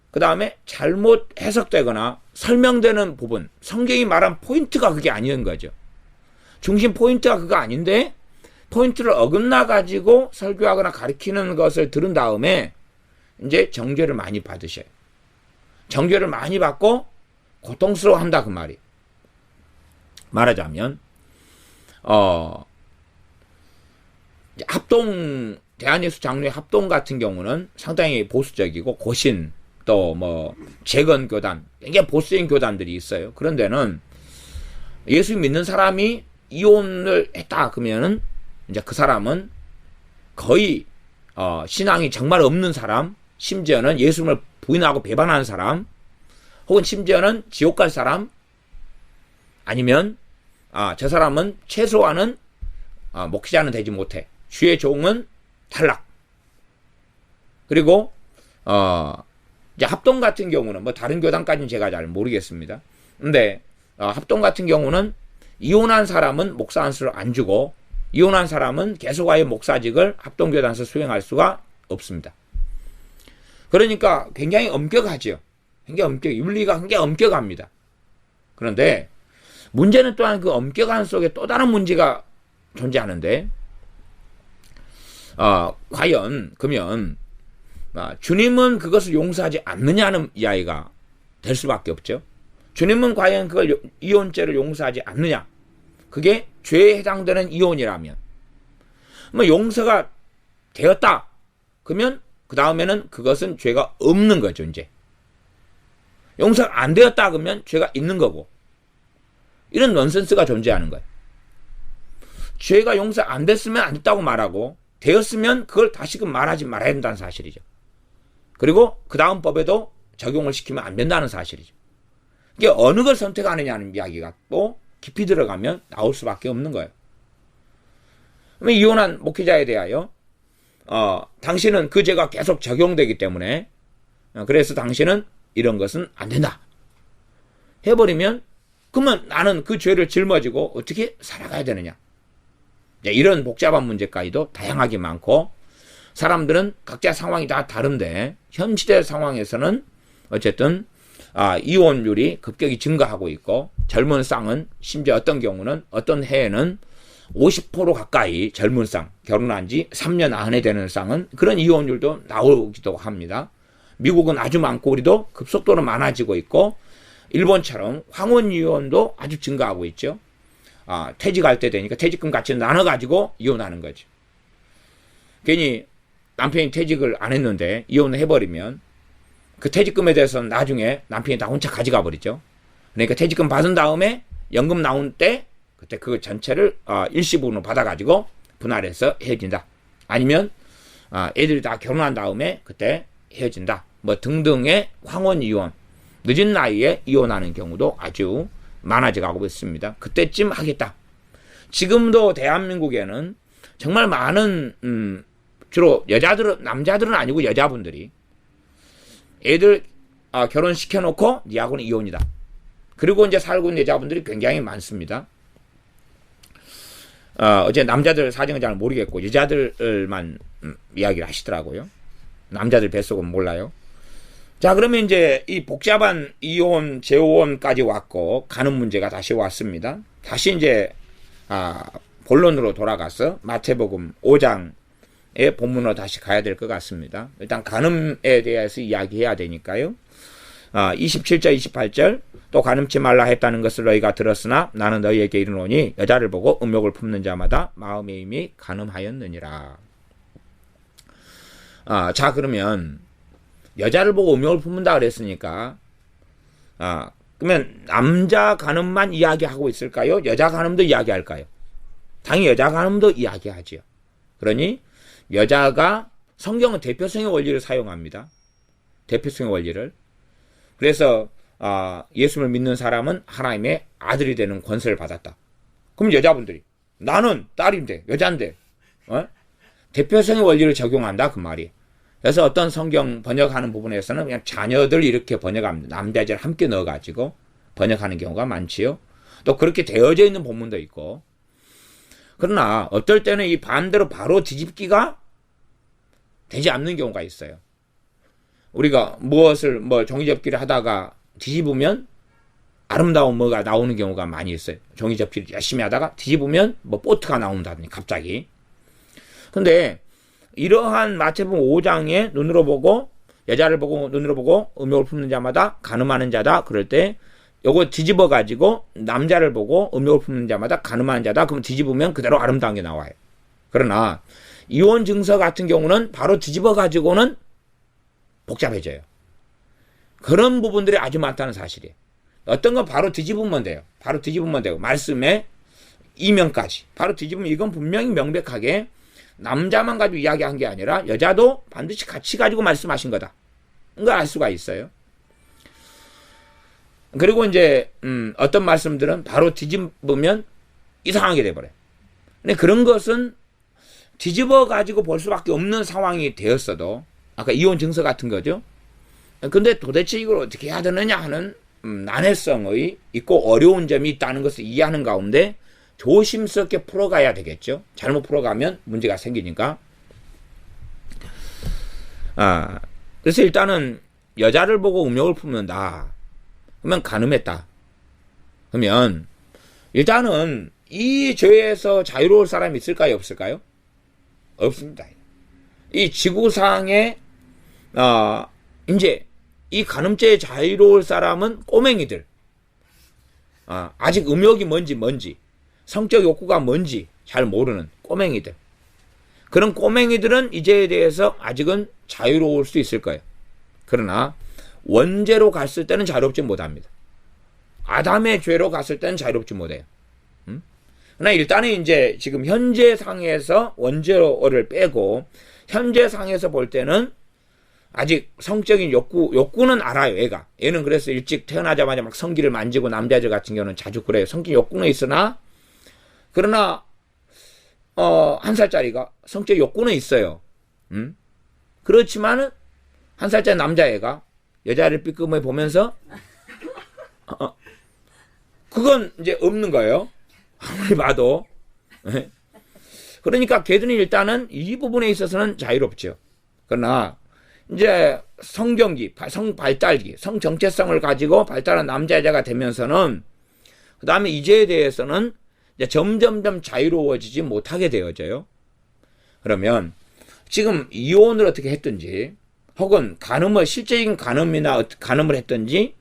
[SPEAKER 1] 그 다음에 잘못 해석되거나 설명되는 부분, 성경이 말한 포인트가 그게 아닌 거죠. 중심 포인트가 그거 아닌데 포인트를 어긋나 가지고 설교하거나 가르치는 것을 들은 다음에 이제 정죄를 많이 받으셔요. 정죄를 많이 받고 고통스러워한다, 그 말이. 말하자면 합동, 대한예수 장로의 합동 같은 경우는 상당히 보수적이고 고신, 또 재건 교단, 굉장히 보수적인 교단들이 있어요. 그런 데는 예수 믿는 사람이 이혼을 했다 그러면은 이제 그 사람은 거의 신앙이 정말 없는 사람, 심지어는 예수님을 부인하고 배반하는 사람, 혹은 심지어는 지옥 갈 사람, 아니면 저 사람은 최소한은 목회자는 되지 못해. 주의 종은 탈락. 그리고 이제 합동 같은 경우는 다른 교단까지는 제가 잘 모르겠습니다. 근데 합동 같은 경우는 이혼한 사람은 목사 안수를 안 주고 이혼한 사람은 계속하여 목사직을 합동교단에서 수행할 수가 없습니다. 그러니까 굉장히 엄격하죠. 윤리가 굉장히 엄격합니다. 그런데 문제는 또한 그 엄격한 속에 또 다른 문제가 존재하는데, 과연 그러면 주님은 그것을 용서하지 않느냐는 이야기가 될 수밖에 없죠. 주님은 과연 그걸 이혼죄를 용서하지 않느냐? 그게 죄에 해당되는 이혼이라면, 뭐 용서가 되었다. 그러면 그 다음에는 그것은 죄가 없는 거죠. 이제 용서가 안 되었다 그러면 죄가 있는 거고, 이런 넌센스가 존재하는 거예요. 죄가 용서 안 됐으면 안 됐다고 말하고, 되었으면 그걸 다시금 말하지 말아야 된다는 사실이죠. 그리고 그 다음 법에도 적용을 시키면 안 된다는 사실이죠. 이게 어느 걸 선택하느냐는 이야기가 또 깊이 들어가면 나올 수밖에 없는 거예요. 그러면 이혼한 목회자에 대하여 당신은 그 죄가 계속 적용되기 때문에 그래서 당신은 이런 것은 안 된다 해버리면, 그러면 나는 그 죄를 짊어지고 어떻게 살아가야 되느냐. 이런 복잡한 문제까지도 다양하게 많고, 사람들은 각자 상황이 다 다른데 현 시대 상황에서는 어쨌든 이혼율이 급격히 증가하고 있고, 젊은 쌍은 심지어 어떤 경우는 어떤 해에는 50% 가까이 젊은 쌍, 결혼한 지 3년 안에 되는 쌍은 그런 이혼율도 나오기도 합니다. 미국은 아주 많고 우리도 급속도로 많아지고 있고, 일본처럼 황혼 이혼도 아주 증가하고 있죠. 퇴직할 때 되니까 퇴직금 같이 나눠가지고 이혼하는 거죠. 괜히 남편이 퇴직을 안 했는데 이혼을 해버리면 그 퇴직금에 대해서는 나중에 남편이 다 혼자 가져가 버리죠. 그러니까 퇴직금 받은 다음에 연금 나온 때 그때 그 전체를 일시분으로 받아가지고 분할해서 헤어진다. 아니면 애들이 다 결혼한 다음에 그때 헤어진다. 뭐 등등의 황혼 이혼, 늦은 나이에 이혼하는 경우도 아주 많아져 가고 있습니다. 그때쯤 하겠다. 지금도 대한민국에는 정말 많은 주로 남자들은 아니고 여자분들이 애들 결혼시켜놓고 니하고는 이혼이다. 그리고 이제 살고 있는 여자분들이 굉장히 많습니다. 어제 남자들 사정은 잘 모르겠고 여자들만 이야기를 하시더라고요. 남자들 뱃속은 몰라요. 자, 그러면 이제 이 복잡한 이혼, 재혼까지 왔고 가는 문제가 다시 왔습니다. 다시 이제 본론으로 돌아가서 마태복음 5장의 본문으로 다시 가야 될 것 같습니다. 일단 간음에 대해서 이야기해야 되니까요. 27절, 28절 또 간음치 말라 했다는 것을 너희가 들었으나 나는 너희에게 이르노니 여자를 보고 음욕을 품는 자마다 마음에 이미 간음하였느니라. 자, 그러면 여자를 보고 음욕을 품는다 그랬으니까 그러면 남자 간음만 이야기하고 있을까요? 여자 간음도 이야기할까요? 당연히 여자 간음도 이야기하지요. 그러니 여자가, 성경은 대표성의 원리를 사용합니다. 대표성의 원리를. 그래서 예수를 믿는 사람은 하나님의 아들이 되는 권세를 받았다. 그럼 여자분들이 나는 딸인데 여잔데 대표성의 원리를 적용한다 그 말이. 그래서 어떤 성경 번역하는 부분에서는 그냥 자녀들 이렇게 번역합니다. 남자 여자를 함께 넣어가지고 번역하는 경우가 많지요. 또 그렇게 되어져 있는 본문도 있고. 그러나 어떨 때는 이 반대로 바로 뒤집기가 되지 않는 경우가 있어요. 우리가 무엇을 종이접기를 하다가 뒤집으면 아름다운 뭐가 나오는 경우가 많이 있어요. 종이접기를 열심히 하다가 뒤집으면 보트가 나온다더니 갑자기. 근데 이러한 마태복음 5장에 눈으로 보고 여자를 보고 눈으로 보고 음욕을 품는 자마다 간음하는 자다. 그럴 때 요거 뒤집어 가지고 남자를 보고 음욕을 품는 자마다 간음하는 자다. 그럼 뒤집으면 그대로 아름다운 게 나와요. 그러나 이혼 증서 같은 경우는 바로 뒤집어 가지고는 복잡해져요. 그런 부분들이 아주 많다는 사실이에요. 어떤 건 바로 뒤집으면 돼요. 바로 뒤집으면 되고 말씀의 이면까지 바로 뒤집으면 이건 분명히 명백하게 남자만 가지고 이야기한 게 아니라 여자도 반드시 같이 가지고 말씀하신 거다. 이걸 알 수가 있어요. 그리고 이제 어떤 말씀들은 바로 뒤집으면 이상하게 돼버려요. 근데 그런 것은 뒤집어 가지고 볼 수밖에 없는 상황이 되었어도 아까 이혼 증서 같은 거죠. 근데 도대체 이걸 어떻게 해야 되느냐 하는 난해성의 있고 어려운 점이 있다는 것을 이해하는 가운데 조심스럽게 풀어가야 되겠죠. 잘못 풀어가면 문제가 생기니까. 그래서 일단은 여자를 보고 음욕을 품는다. 그러면 간음했다. 그러면 일단은 이 죄에서 자유로울 사람이 있을까요? 없을까요? 없습니다. 이 지구상에 이제 이 간음죄에 자유로울 사람은 꼬맹이들. 아직 음욕이 뭔지 성적 욕구가 뭔지 잘 모르는 꼬맹이들. 그런 꼬맹이들은 이 죄에 대해서 아직은 자유로울 수 있을 거예요. 그러나 원죄로 갔을 때는 자유롭지 못합니다. 아담의 죄로 갔을 때는 자유롭지 못해요. 그러나 일단은 이제 지금 현재 상에서 원죄를 빼고 현재 상에서 볼 때는 아직 성적인 욕구는 알아요, 얘는 그래서 일찍 태어나자마자 막 성기를 만지고 남자들 같은 경우는 자주 그래요. 성적 욕구는 있으나, 그러나, 1살짜리가 성적 욕구는 있어요. 그렇지만은, 1살짜리 남자애가 여자를 삐끔해 보면서, 그건 이제 없는 거예요. 아무리 봐도. 그러니까 걔들은 일단은 이 부분에 있어서는 자유롭죠. 그러나, 이제 성경기, 성발달기, 성정체성을 가지고 발달한 남자여자가 되면서는 그 다음에 이 죄에 대해서는 이제 점점점 자유로워지지 못하게 되어져요. 그러면 지금 이혼을 어떻게 했든지 혹은 간음을 실제적인 간음을 했든지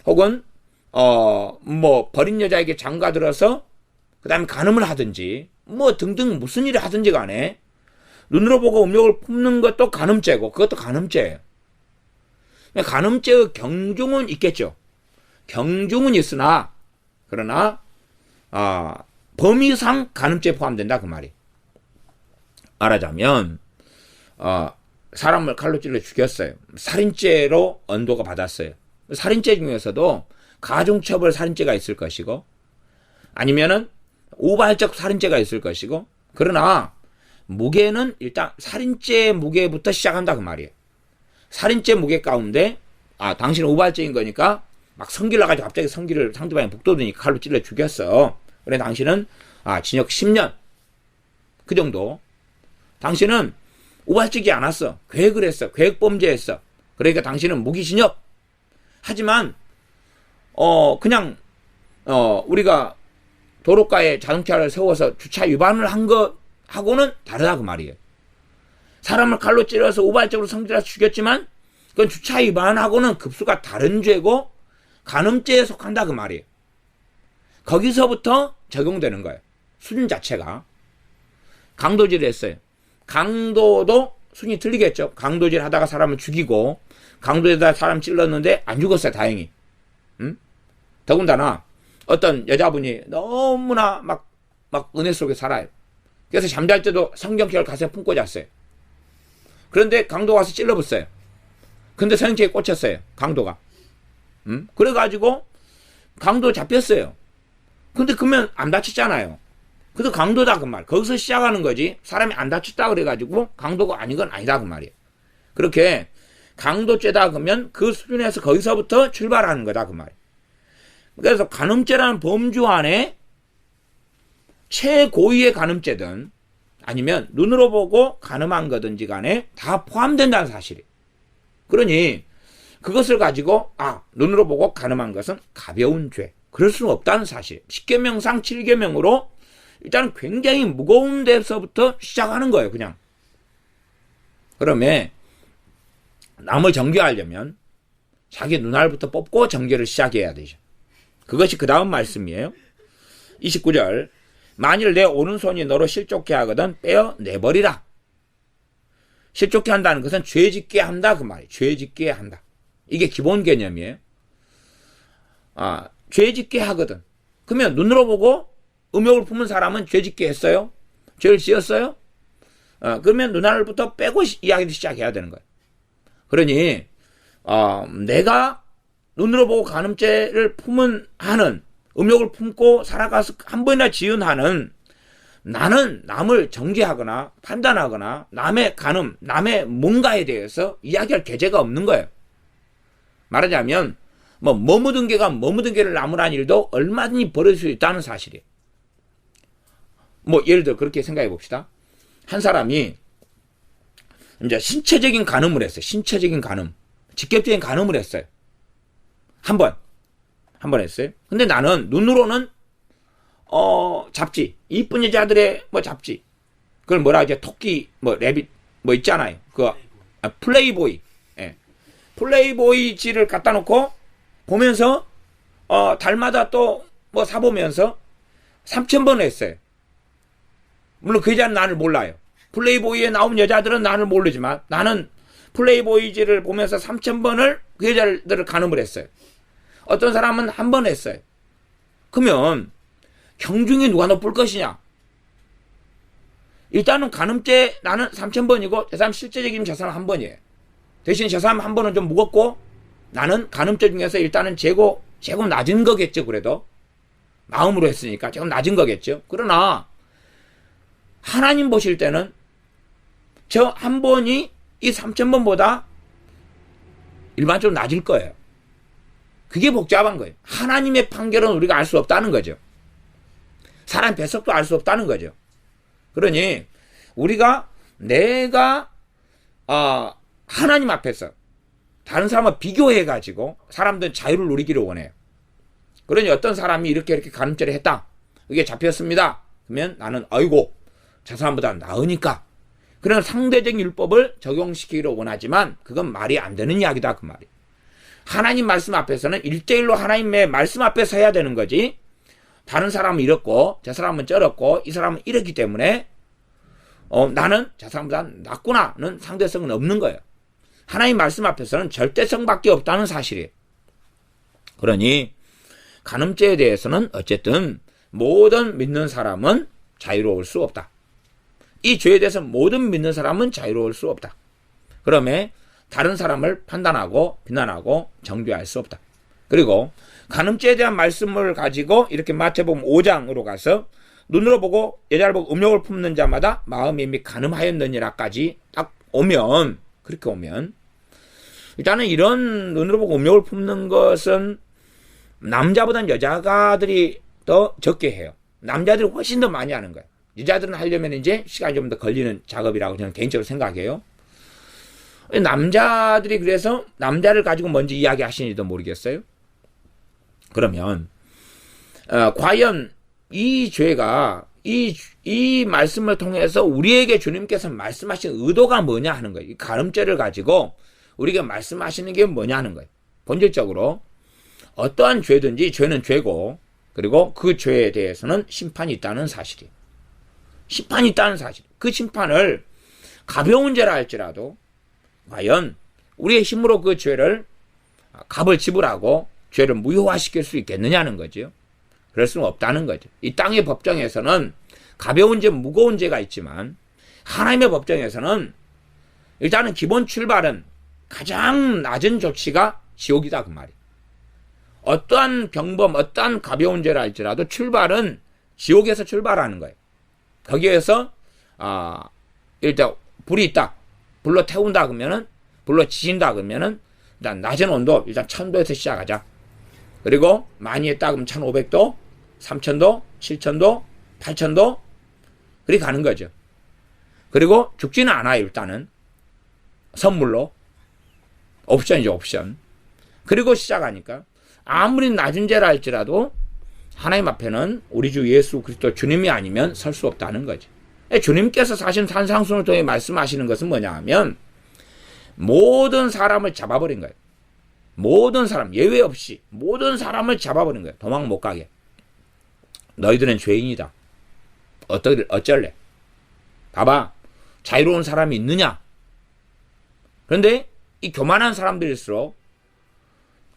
[SPEAKER 1] 혹은 뭐 버린 여자에게 장가들어서 그 다음에 간음을 하든지 뭐 등등 무슨 일을 하든지 간에 눈으로 보고 음욕을 품는 것도 간음죄고 그것도 간음죄예요. 간음죄의 경중은 있겠죠. 경중은 있으나 그러나 범위상 간음죄에 포함된다 그 말이. 말하자면 사람을 칼로 찔러 죽였어요. 살인죄로 언도가 받았어요. 살인죄 중에서도 가중처벌 살인죄가 있을 것이고 아니면은 우발적 살인죄가 있을 것이고 그러나 무게는 일단 살인죄 무게부터 시작한다 그 말이에요. 살인죄 무게 가운데 당신은 우발적인 거니까 막 성기를 나가지고 갑자기 성기를 상대방이 북돋으니까 칼로 찔러 죽였어. 그래 당신은 징역 10년 그 정도. 당신은 우발적이지 않았어. 계획을 했어. 계획범죄했어. 그러니까 당신은 무기징역. 하지만 그냥 우리가 도로가에 자동차를 세워서 주차 위반을 한 것하고는 다르다 그 말이에요. 사람을 칼로 찔러서 우발적으로 성질해서 죽였지만 그건 주차 위반하고는 급수가 다른 죄고 간음죄에 속한다 그 말이에요. 거기서부터 적용되는 거예요. 수준 자체가. 강도질을 했어요. 강도도 수준이 틀리겠죠. 강도질 하다가 사람을 죽이고 강도에다 사람 찔렀는데 안 죽었어요. 다행히. 더군다나 어떤 여자분이 너무나 막 은혜 속에 살아요. 그래서 잠잘 때도 성경책을 가슴에 품고 잤어요. 그런데 강도가 와서 찔러봤어요. 근데 성경책에 꽂혔어요. 강도가. 그래가지고 강도 잡혔어요. 근데 그러면 안 다쳤잖아요. 그래도 강도다 그 말. 거기서 시작하는 거지. 사람이 안 다쳤다 그래가지고 강도가 아닌 건 아니다 그 말이에요. 그렇게 강도죄다 그러면 그 수준에서 거기서부터 출발하는 거다 그 말이에요. 그래서 간음죄라는 범주 안에 최고위의 간음죄든 아니면 눈으로 보고 간음한 거든지 간에 다 포함된다는 사실이에요. 그러니 그것을 가지고 눈으로 보고 간음한 것은 가벼운 죄. 그럴 수는 없다는 사실. 10계명상 7계명으로 일단 굉장히 무거운 데서부터 시작하는 거예요. 그냥. 그러면 남을 정죄하려면 자기 눈알부터 뽑고 정죄를 시작해야 되죠. 그것이 그 다음 말씀이에요. 29절 만일 내 오른손이 너로 실족해 하거든 빼어 내버리라. 실족해 한다는 것은 죄짓게 한다 그 말이에요. 죄짓게 한다. 이게 기본 개념이에요. 죄짓게 하거든. 그러면 눈으로 보고 음욕을 품은 사람은 죄짓게 했어요? 죄를 지었어요? 그러면 눈알부터 빼고 이야기를 시작해야 되는 거예요. 그러니 내가 눈으로 보고 간음죄를 품은 하는 음욕을 품고 살아가서 한 번이나 지은 한은 나는 남을 정죄하거나 판단하거나 남의 간음, 남의 뭔가에 대해서 이야기할 계제가 없는 거예요. 말하자면 머무든 개를 나무란 일도 얼마든지 벌어질 수 있다는 사실이에요. 예를 들어 그렇게 생각해 봅시다. 한 사람이 이제 신체적인 간음을 했어요. 신체적인 간음. 직접적인 간음을 했어요. 한 번 했어요. 근데 나는 눈으로는 잡지, 이쁜 여자들의 뭐 잡지, 그걸 뭐라 하죠? 토끼, 뭐 레빗, 뭐 있잖아요. 플레이보이. 예. 플레이보이지를 갖다 놓고 보면서 달마다 또 뭐 사보면서 3,000번을 했어요. 물론 그 여자는 나를 몰라요. 플레이보이에 나온 여자들은 나를 모르지만 나는 플레이보이지를 보면서 3,000번을 그 여자들을 간음을 했어요. 어떤 사람은 한 번 했어요. 그러면 경중이 누가 높을 것이냐? 일단은 간음죄 나는 3,000번이고 저 사람 실제적인 저 사람 한 번이에요. 대신 저 사람 한 번은 좀 무겁고 나는 간음죄 중에서 일단은 조금 낮은 거겠죠. 그래도 마음으로 했으니까 조금 낮은 거겠죠. 그러나 하나님 보실 때는 저 한 번이 이 3,000번보다 일반적으로 낮을 거예요. 그게 복잡한 거예요. 하나님의 판결은 우리가 알 수 없다는 거죠. 사람 배석도 알 수 없다는 거죠. 그러니 내가 하나님 앞에서 다른 사람과 비교해가지고 사람들은 자유를 누리기를 원해요. 그러니 어떤 사람이 이렇게 간음죄를 했다. 이게 잡혔습니다. 그러면 나는 아이고 저 사람보다 나으니까 그런 상대적인 율법을 적용시키기를 원하지만 그건 말이 안 되는 이야기다 그 말이. 하나님 말씀 앞에서는 1대1로 하나님의 말씀 앞에서 해야 되는 거지. 다른 사람은 이렇고 저 사람은 저렇고 이 사람은 이렇기 때문에 나는 저 사람보다 낫구나는 상대성은 없는 거예요. 하나님 말씀 앞에서는 절대성밖에 없다는 사실이에요. 그러니 간음죄에 대해서는 어쨌든 모든 믿는 사람은 자유로울 수 없다. 이 죄에 대해서 모든 믿는 사람은 자유로울 수 없다. 그러면 다른 사람을 판단하고 비난하고 정죄할 수 없다. 그리고 간음죄에 대한 말씀을 가지고 이렇게 마태복음 5장으로 가서 눈으로 보고 여자를 보고 음욕을 품는 자마다 마음이 이미 간음하였느니라까지 딱 오면, 그렇게 오면 일단은 이런 눈으로 보고 음욕을 품는 것은 남자보다는 여자가들이 더 적게 해요. 남자들이 훨씬 더 많이 하는 거예요. 여자들은 하려면 이제 시간이 좀 더 걸리는 작업이라고 저는 개인적으로 생각해요. 남자들이 그래서 남자를 가지고 먼저 이야기하시는지도 모르겠어요. 그러면 과연 이 죄가 이 말씀을 통해서 우리에게 주님께서 말씀하신 의도가 뭐냐 하는 거예요. 이 간음죄를 가지고 우리가 말씀하시는 게 뭐냐 하는 거예요. 본질적으로 어떠한 죄든지 죄는 죄고 그리고 그 죄에 대해서는 심판이 있다는 사실이에요. 심판이 있다는 사실. 그 심판을 가벼운 죄라 할지라도 과연 우리의 힘으로 그 죄를 값을 지불하고 죄를 무효화시킬 수 있겠느냐는 거죠. 그럴 수는 없다는 거죠. 이 땅의 법정에서는 가벼운 죄, 무거운 죄가 있지만 하나님의 법정에서는 일단은 기본 출발은 가장 낮은 조치가 지옥이다 그 말이에요. 어떠한 병범, 어떠한 가벼운 죄라 할지라도 출발은 지옥에서 출발하는 거예요. 거기에서 일단 불이 있다. 불로 태운다 그러면은 불로 지진다 그러면은 일단 낮은 온도 일단 1,000도에서 시작하자. 그리고 많이 했다 그러면 1,500도, 3,000도, 7,000도, 8,000도 그렇게 가는 거죠. 그리고 죽지는 않아요. 일단은 선물로 옵션이죠. 옵션. 그리고 시작하니까 아무리 낮은 죄라 할지라도 하나님 앞에는 우리 주 예수 그리스도 주님이 아니면 설 수 없다는 거죠. 주님께서 사실 산상순을 통해 말씀하시는 것은 뭐냐 하면 모든 사람을 잡아버린 거예요. 모든 사람 예외 없이 모든 사람을 잡아버린 거예요. 도망 못 가게. 너희들은 죄인이다. 어쩔래? 봐봐. 자유로운 사람이 있느냐? 그런데 이 교만한 사람들일수록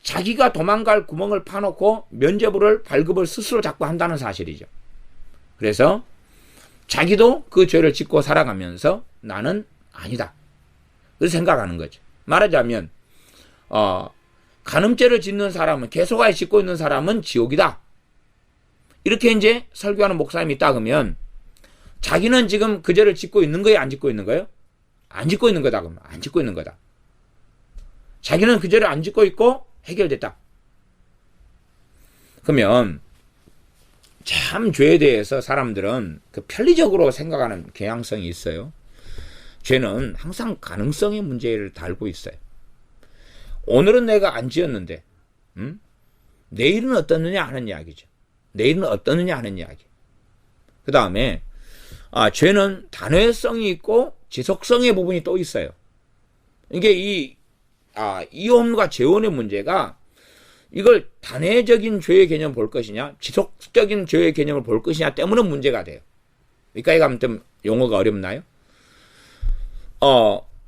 [SPEAKER 1] 자기가 도망갈 구멍을 파놓고 면죄부를 발급을 스스로 자꾸 한다는 사실이죠. 그래서 자기도 그 죄를 짓고 살아가면서 나는 아니다. 그렇게 생각하는 거죠. 말하자면 간음죄를 짓는 사람은 계속하여 짓고 있는 사람은 지옥이다. 이렇게 이제 설교하는 목사님이 있다 그러면 자기는 지금 그 죄를 짓고 있는 거예요? 안 짓고 있는 거예요? 안 짓고 있는 거다 그러면 안 짓고 있는 거다. 자기는 그 죄를 안 짓고 있고 해결됐다. 그러면 참 죄에 대해서 사람들은 그 편리적으로 생각하는 경향성이 있어요. 죄는 항상 가능성의 문제를 달고 있어요. 오늘은 내가 안 지었는데, 내일은 어떻느냐 하는 이야기죠. 내일은 어떻느냐 하는 이야기. 그 다음에, 죄는 단회성이 있고 지속성의 부분이 또 있어요. 이게 이혼과 재혼의 문제가 이걸 단회적인 죄의 개념을 볼 것이냐, 지속적인 죄의 개념을 볼 것이냐 때문에 문제가 돼요. 여기까지 가면 좀 용어가 어렵나요?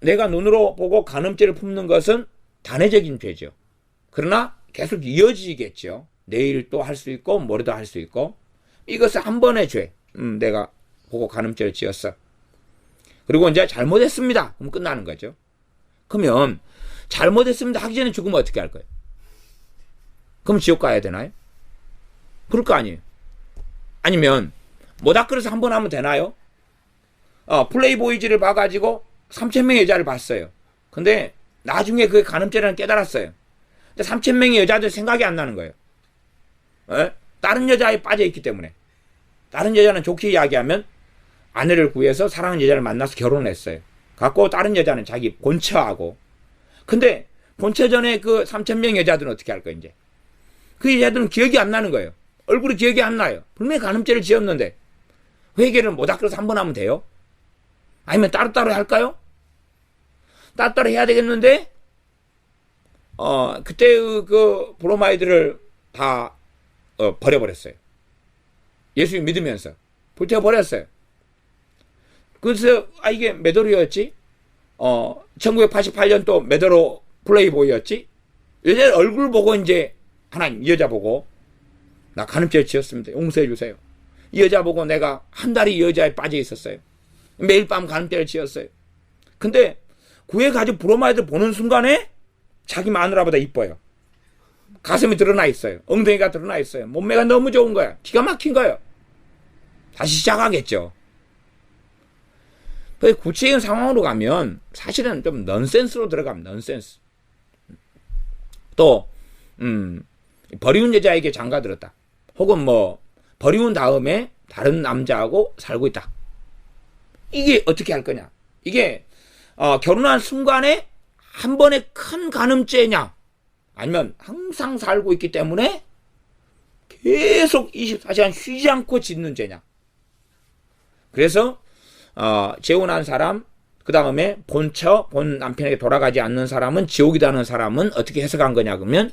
[SPEAKER 1] 내가 눈으로 보고 간음죄를 품는 것은 단회적인 죄죠. 그러나 계속 이어지겠죠. 내일 또 할 수 있고, 모레도 할 수 있고. 이것은 한 번의 죄. 내가 보고 간음죄를 지었어. 그리고 이제 잘못했습니다. 그럼 끝나는 거죠. 그러면 잘못했습니다 하기 전에 죽으면 어떻게 할 거예요? 그럼 지옥 가야 되나요? 그럴 거 아니에요. 아니면 모닥불에서 한 번 하면 되나요? 플레이보이즈를 봐가지고 3,000명의 여자를 봤어요. 근데 나중에 그게 간음죄라는 깨달았어요. 근데 3,000명의 여자들 생각이 안 나는 거예요. 다른 여자에 빠져있기 때문에. 다른 여자는 좋게 이야기하면 아내를 구해서 사랑하는 여자를 만나서 결혼했어요. 갖고 다른 여자는 자기 본처하고. 근데 본처 전에 그 3,000명의 여자들은 어떻게 할 거예요, 이제? 그 여자들은 기억이 안 나는 거예요. 얼굴이 기억이 안 나요. 분명히 간음죄를 지었는데 회개를 모닥불에서 한 번 하면 돼요? 아니면 따로따로 할까요? 따로따로 해야 되겠는데 그때 그 브로마이드를 다 버려버렸어요. 예수 믿으면서 불태워버렸어요. 그래서 이게 몇 월이었지? 1988년도 몇 월로 플레이보이였지? 여자 얼굴 보고 이제 하나님 이 여자 보고 나 간음죄를 지었습니다. 용서해 주세요. 이 여자 보고 내가 한 달이 이 여자에 빠져 있었어요. 매일 밤 간음죄를 지었어요. 근데 구해가지고 브로마이드 보는 순간에 자기 마누라보다 이뻐요. 가슴이 드러나 있어요. 엉덩이가 드러나 있어요. 몸매가 너무 좋은 거야. 기가 막힌 거예요. 다시 시작하겠죠. 구체적인 상황으로 가면 사실은 좀 넌센스로 들어가면 넌센스. 또 버리운 여자에게 장가들었다. 혹은 버리운 다음에 다른 남자하고 살고 있다. 이게 어떻게 할 거냐? 이게 결혼한 순간에 한 번에 큰 간음죄냐? 아니면 항상 살고 있기 때문에 계속 24시간 쉬지 않고 짓는 죄냐? 그래서 재혼한 사람, 그 다음에 본 남편에게 돌아가지 않는 사람은 지옥이라는 사람은 어떻게 해석한 거냐 그러면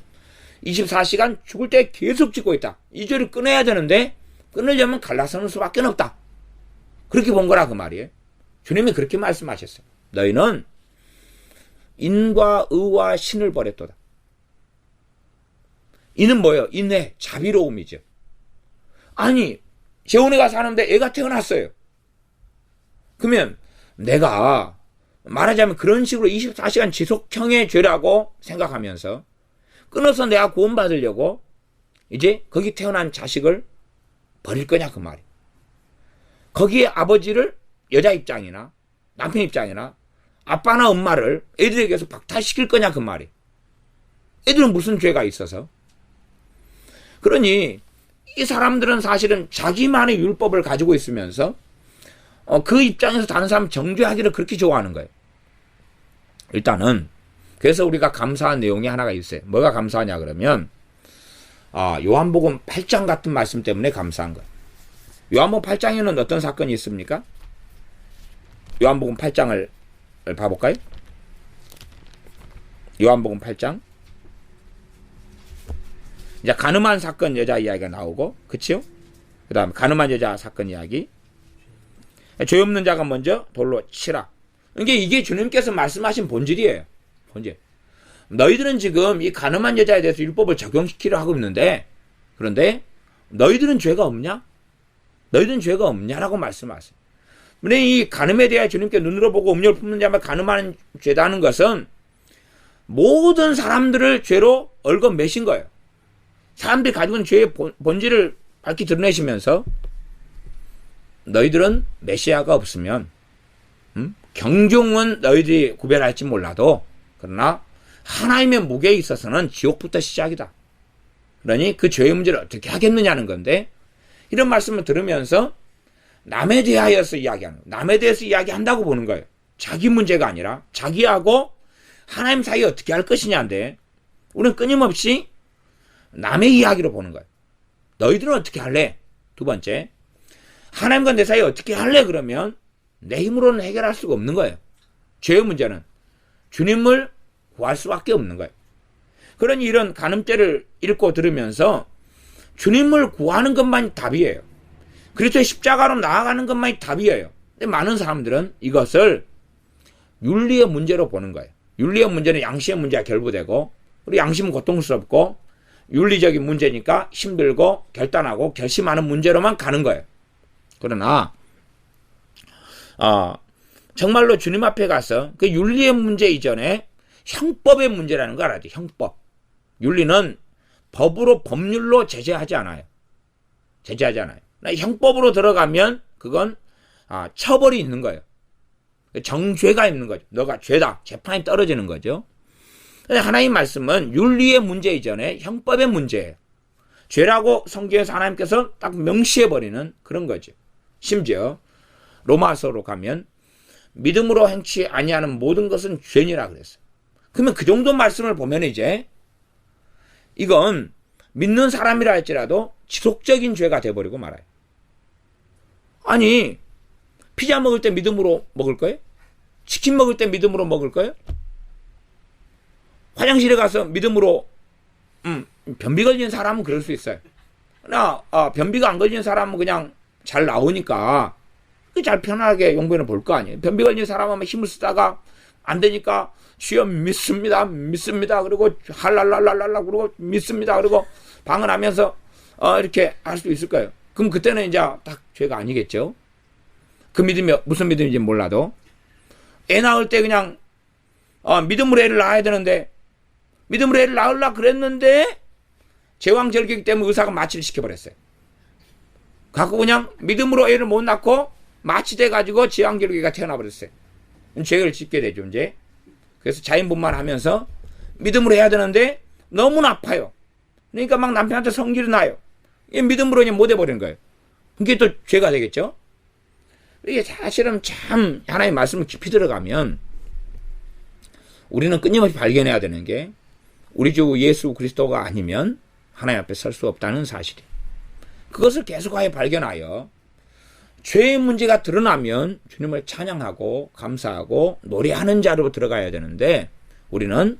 [SPEAKER 1] 24시간 죽을 때 계속 짓고 있다. 이 죄를 끊어야 되는데 끊으려면 갈라서는 수밖에 없다. 그렇게 본 거라 그 말이에요. 주님이 그렇게 말씀하셨어요. 너희는 인과 의와 신을 버렸도다. 이는 뭐예요? 인내, 자비로움이죠. 아니 재혼애가 사는데 애가 태어났어요. 그러면 내가 말하자면 그런 식으로 24시간 지속형의 죄라고 생각하면서 끊어서 내가 구원받으려고 이제 거기 태어난 자식을 버릴 거냐 그 말이에요. 거기에 아버지를 여자 입장이나 남편 입장이나 아빠나 엄마를 애들에게서 박탈시킬 거냐 그 말이에요. 애들은 무슨 죄가 있어서? 그러니 이 사람들은 사실은 자기만의 율법을 가지고 있으면서 그 입장에서 다른 사람 정죄하기를 그렇게 좋아하는 거예요. 일단은 그래서 우리가 감사한 내용이 하나가 있어요. 뭐가 감사하냐 그러면 요한복음 8장 같은 말씀 때문에 감사한 거예요. 요한복음 8장에는 어떤 사건이 있습니까? 요한복음 8장을 봐볼까요? 요한복음 8장 이제 가늠한 사건 여자 이야기가 나오고 그치요? 그 다음에 가늠한 여자 사건 이야기 죄 없는 자가 먼저 돌로 치라. 이게 주님께서 말씀하신 본질이에요. 본질. 너희들은 지금 이 가늠한 여자에 대해서 율법을 적용시키려 하고 있는데 그런데 너희들은 죄가 없냐? 너희들은 죄가 없냐라고 말씀하세요. 근데 이 가늠에 대해 주님께 눈으로 보고 음료를 품는 자만 가늠하는 죄다는 것은 모든 사람들을 죄로 얽어매신 거예요. 사람들이 가지고 있는 죄의 본질을 밝히 드러내시면서 너희들은 메시아가 없으면 경종은 너희들이 구별할지 몰라도 그러나 하나님의 무게에 있어서는 지옥부터 시작이다. 그러니 그 죄의 문제를 어떻게 하겠느냐는 건데 이런 말씀을 들으면서 남에 대하여서 이야기하는 거예요. 남에 대해서 이야기한다고 보는 거예요. 자기 문제가 아니라 자기하고 하나님 사이에 어떻게 할 것이냐인데 우리는 끊임없이 남의 이야기로 보는 거예요. 너희들은 어떻게 할래? 두 번째, 하나님과 내 사이에 어떻게 할래? 그러면 내 힘으로는 해결할 수가 없는 거예요. 죄의 문제는 주님을 구할 수밖에 없는 거예요. 그러니 이런 간음죄를 읽고 들으면서 주님을 구하는 것만이 답이에요. 그리스도의 십자가로 나아가는 것만이 답이에요. 근데 많은 사람들은 이것을 윤리의 문제로 보는 거예요. 윤리의 문제는 양심의 문제가 결부되고, 우리 양심은 고통스럽고 윤리적인 문제니까 힘들고 결단하고 결심하는 문제로만 가는 거예요. 그러나 정말로 주님 앞에 가서 그 윤리의 문제 이전에 형법의 문제라는 거 알아야죠. 형법. 윤리는 법으로, 법률로 제재하지 않아요. 제재하지 않아요. 형법으로 들어가면 그건 처벌이 있는 거예요. 정죄가 있는 거죠. 너가 죄다. 재판이 떨어지는 거죠. 하나님 말씀은 윤리의 문제 이전에 형법의 문제예요. 죄라고 성경에서 하나님께서 딱 명시해버리는 그런 거죠. 심지어 로마서로 가면 믿음으로 행치 아니하는 모든 것은 죄니라 그랬어요. 그러면 그 정도 말씀을 보면 이제 이건 믿는 사람이라 할지라도 지속적인 죄가 돼버리고 말아요. 아니, 피자 먹을 때 믿음으로 먹을 거예요? 치킨 먹을 때 믿음으로 먹을 거예요? 화장실에 가서 믿음으로 변비 걸린 사람은 그럴 수 있어요. 그러나 변비가 안 걸린 사람은 그냥 잘 나오니까 잘 편하게 용변을 볼 거 아니에요. 변비 걸린 사람은 힘을 쓰다가 안 되니까 주여 믿습니다. 그리고 할랄랄랄랄라 그러고 믿습니다. 그리고 방언하면서 이렇게 할 수 있을 거예요. 그럼 그때는 이제 딱 죄가 아니겠죠. 그 믿음이 무슨 믿음인지 몰라도 애 낳을 때 그냥 믿음으로 애를 낳아야 되는데 믿음으로 애를 낳으려고 그랬는데 제왕절개이기 때문에 의사가 마취를 시켜버렸어요. 갖고 그냥 믿음으로 애를 못 낳고 마취돼가지고 제왕절개가 태어나버렸어요. 죄를 짓게 되죠 이제. 그래서 자연분만 하면서 믿음으로 해야 되는데 너무나 아파요. 그러니까 막 남편한테 성질이 나요. 믿음으로 그냥 못 해버리는 거예요. 그게 또 죄가 되겠죠. 이게 사실은 참 하나님의 말씀을 깊이 들어가면 우리는 끊임없이 발견해야 되는 게 우리 주 예수 그리스도가 아니면 하나님 앞에 설 수 없다는 사실이에요. 그것을 계속하여 발견하여 죄의 문제가 드러나면 주님을 찬양하고 감사하고 노래하는 자로 들어가야 되는데 우리는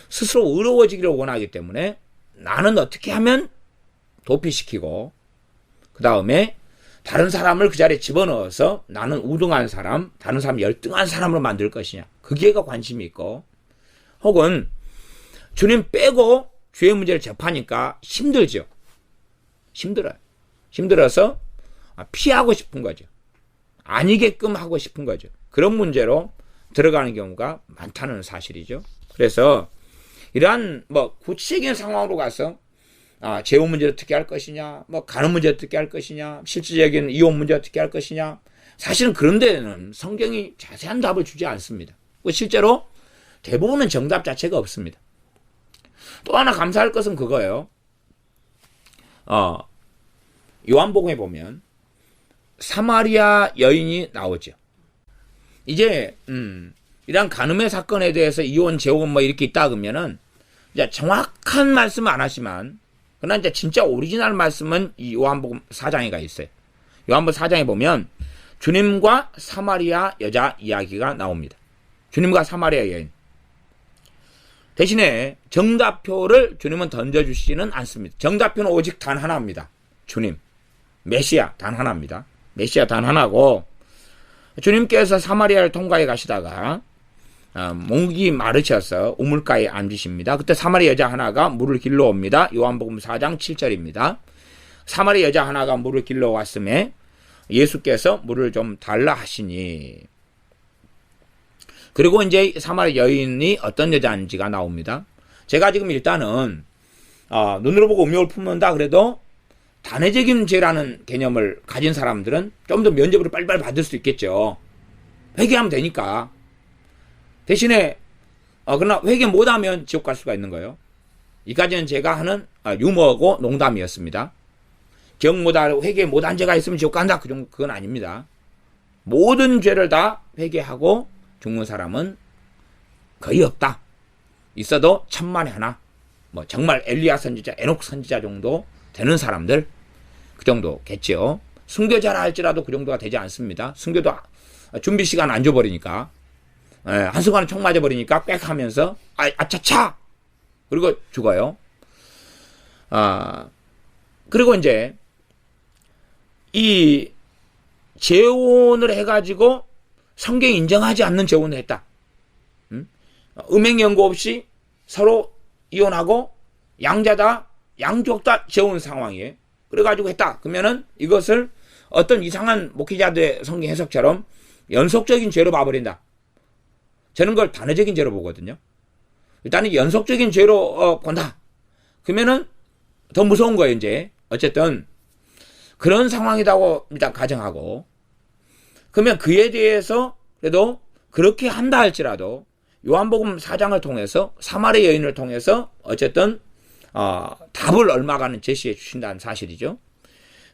[SPEAKER 1] 스스로 의로워지기를 원하기 때문에 나는 어떻게 하면 도피시키고 그 다음에 다른 사람을 그 자리에 집어넣어서 나는 우등한 사람, 다른 사람 열등한 사람으로 만들 것이냐. 거기에가 관심이 있고 혹은 주님 빼고 죄의 문제를 접하니까 힘들죠. 힘들어요. 힘들어서 피하고 싶은 거죠. 아니게끔 하고 싶은 거죠. 그런 문제로 들어가는 경우가 많다는 사실이죠. 그래서 이러한 구체적인 상황으로 가서 재혼 문제 어떻게 할 것이냐, 간음 문제 어떻게 할 것이냐, 실질적인 이혼 문제 어떻게 할 것이냐. 사실은 그런 데는 성경이 자세한 답을 주지 않습니다. 실제로 대부분은 정답 자체가 없습니다. 또 하나 감사할 것은 그거예요. 요한복음에 보면 사마리아 여인이 나오죠. 이제 이런 간음의 사건에 대해서 이혼, 재혼 이렇게 있다 그러면은 이제 정확한 말씀은 안 하지만 그러나 이제 진짜 오리지널 말씀은 이 요한복음 4장에가 있어요. 요한복음 4장에 보면 주님과 사마리아 여자 이야기가 나옵니다. 주님과 사마리아 여인. 대신에 정답표를 주님은 던져주시지는 않습니다. 정답표는 오직 단 하나입니다. 주님. 메시아 단 하나입니다. 메시아 단 하나고 주님께서 사마리아를 통과해 가시다가 목이 마르셔서 우물가에 앉으십니다. 그때 사마리아 여자 하나가 물을 길러 옵니다. 요한복음 4장 7절입니다. 사마리아 여자 하나가 물을 길러 왔음에 예수께서 물을 좀 달라 하시니 그리고 이제 사마리아 여인이 어떤 여자인지가 나옵니다. 제가 지금 일단은 눈으로 보고 음욕을 품는다 그래도 단회적인 죄라는 개념을 가진 사람들은 좀 더 면죄부를 빨리빨리 받을 수 있겠죠. 회개하면 되니까. 대신에 그러나 회개 못하면 지옥 갈 수가 있는 거예요. 이까지는 제가 하는 유머고 농담이었습니다. 기억 못하고 회개 못한 죄가 있으면 지옥 간다. 그건 아닙니다. 모든 죄를 다 회개하고 죽는 사람은 거의 없다. 있어도 천만에 하나. 뭐 정말 엘리야 선지자, 에녹 선지자 정도 되는 사람들 그 정도겠죠. 순교자라 할지라도 그 정도가 되지 않습니다. 순교도 준비 시간 안 줘버리니까 한순간에 총 맞아버리니까 빽 하면서 아차차 그리고 죽어요. 그리고 이제 이 재혼을 해가지고 성경이 인정하지 않는 재혼을 했다. 음행 연고 없이 서로 이혼하고 양자다 양쪽 다 재혼 상황이에요. 그래가지고 했다. 그러면은 이것을 어떤 이상한 목회자들의 성경 해석처럼 연속적인 죄로 봐버린다. 저는 그걸 단회적인 죄로 보거든요. 일단은 연속적인 죄로 본다. 그러면은 더 무서운 거예요. 이제 어쨌든 그런 상황이라고 일단 가정하고, 그러면 그에 대해서 그래도 그렇게 한다 할지라도 요한복음 4장을 통해서 사마리 여인을 통해서 어쨌든 답을 얼마가는 제시해 주신다는 사실이죠.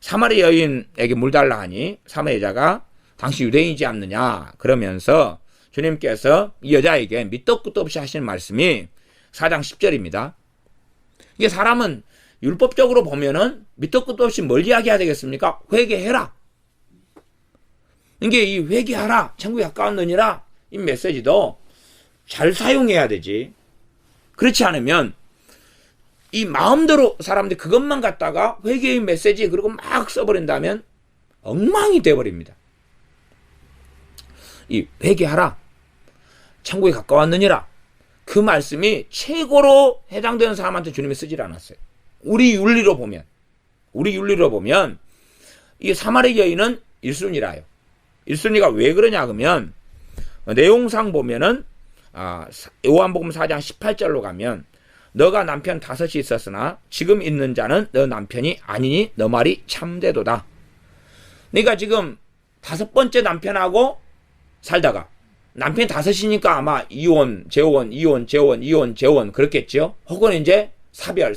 [SPEAKER 1] 사마리 여인에게 물 달라 하니 사마리 여자가 당신 유대인이지 않느냐 그러면서 주님께서 이 여자에게 밑도 끝도 없이 하시는 말씀이 4장 10절입니다. 이게 사람은 율법적으로 보면은 밑도 끝도 없이 뭘 이야기해야 되겠습니까? 회개해라. 이게 이 회개하라, 천국에 가까웠느니라 이 메시지도 잘 사용해야 되지. 그렇지 않으면 이 마음대로 사람들이 그것만 갖다가 회개의 메시지 그리고 막 써버린다면 엉망이 돼버립니다. 이 회개하라, 천국에 가까웠느니라 그 말씀이 최고로 해당되는 사람한테 주님이 쓰질 않았어요. 우리 윤리로 보면 이 사마리 여인은 1순위라요. 1순위가 왜 그러냐 그러면 내용상 보면은 요한복음 4장 18절로 가면 너가 남편 5이 있었으나 지금 있는 자는 너 남편이 아니니 너 말이 참되도다. 그러니까 지금 5번째 남편하고 살다가 남편이 5이니까 아마 이혼, 재혼, 이혼, 재혼, 이혼, 재혼 그렇겠죠. 혹은 이제 사별,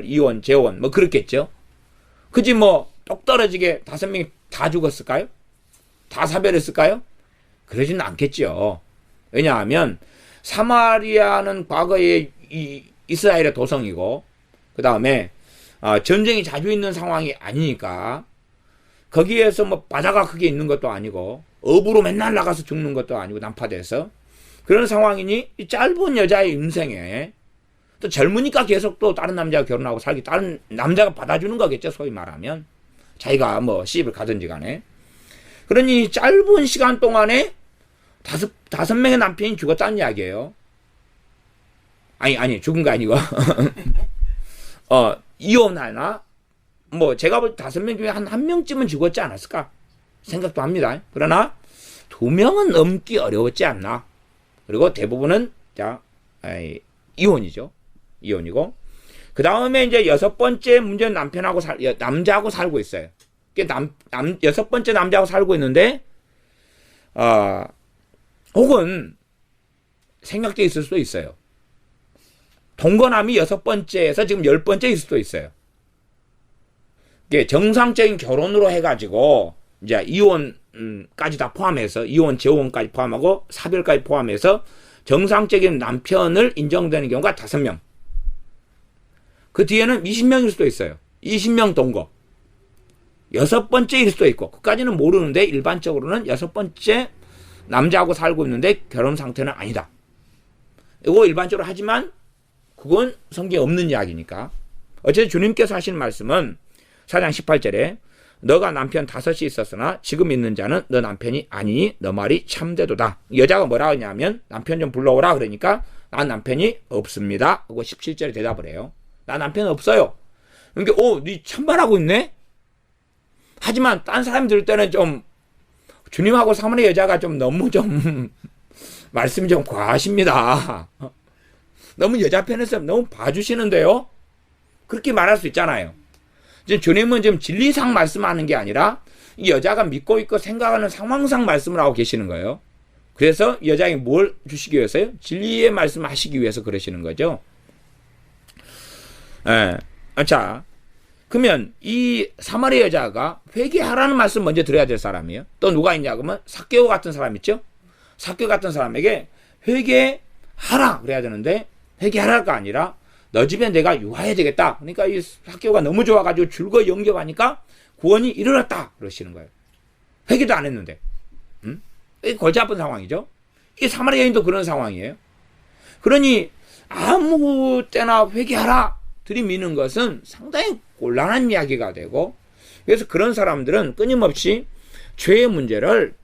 [SPEAKER 1] 이혼, 재혼 뭐 그렇겠죠. 그지 뭐 똑 떨어지게 5명이 다 죽었을까요? 다 사별했을까요? 그러지는 않겠죠. 왜냐하면 사마리아는 과거에 이 이스라엘의 도성이고 그 다음에 전쟁이 자주 있는 상황이 아니니까 거기에서 뭐 바다가 크게 있는 것도 아니고 업으로 맨날 나가서 죽는 것도 아니고 난파돼서 그런 상황이니 이 짧은 여자의 인생에 또 젊으니까 계속 또 다른 남자가 결혼하고 살기 다른 남자가 받아주는 거겠죠. 소위 말하면 자기가 뭐 시집을 가든지 간에 그러니 짧은 시간 동안에 다섯 명의 남편이 죽었다는 이야기예요. 아니 죽은 거 아니고 이혼하나 뭐 제가 볼 때 5명 중에 한 명쯤은 죽었지 않았을까 생각도 합니다. 그러나 2명은 넘기 어려웠지 않나. 그리고 대부분은 이혼이죠. 이혼이고 그 다음에 이제 6번째 문제는 남자하고 살고 있어요. 6번째 남자하고 살고 있는데 혹은 생각돼 있을 수도 있어요. 동거남이 6번째에서 지금 10번째일 수도 있어요. 이게 정상적인 결혼으로 해가지고 이제 이혼까지 다 포함해서 이혼, 재혼까지 포함하고 사별까지 포함해서 정상적인 남편을 인정되는 경우가 5명. 그 뒤에는 20명일 수도 있어요. 20명 동거. 6번째일 수도 있고 그까지는 모르는데 일반적으로는 6번째 남자하고 살고 있는데 결혼 상태는 아니다. 이거 일반적으로 하지만 그건 성경에 없는 이야기니까. 어쨌든 주님께서 하시는 말씀은 4장 18절에 너가 남편 5이 있었으나 지금 있는 자는 너 남편이 아니니 너 말이 참되도다. 여자가 뭐라 하냐면 남편 좀 불러오라 그러니까 난 남편이 없습니다. 그거 17절에 대답을 해요. 나 남편 없어요. 그러니까 니 참말하고 있네? 하지만 딴 사람이 들을 때는 좀 주님하고 사마리 여자가 좀 너무 좀 말씀이 좀 과하십니다. 너무 여자 편에서 너무 봐주시는데요? 그렇게 말할 수 있잖아요. 주님은 지금 진리상 말씀하는 게 아니라 이 여자가 믿고 있고 생각하는 상황상 말씀을 하고 계시는 거예요. 그래서 여자에게 뭘 주시기 위해서요? 진리의 말씀을 하시기 위해서 그러시는 거죠. 자, 그러면 이 사마리 여자가 회개하라는 말씀 먼저 들어야 될 사람이에요. 또 누가 있냐 그러면 삭개오 같은 사람 있죠? 삭개오 같은 사람에게 회개하라 그래야 되는데 회개하라가 아니라 너 집에 내가 유하해야 되겠다. 그러니까 이 삭개오가 너무 좋아가지고 줄거 영접하니까 구원이 이르렀다 그러시는 거예요. 회개도 안 했는데. 이게 골치 아픈 상황이죠. 이 사마리아 여인도 그런 상황이에요. 그러니 아무 때나 회개하라 들이미는 것은 상당히 곤란한 이야기가 되고, 그래서 그런 사람들은 끊임없이 죄의 문제를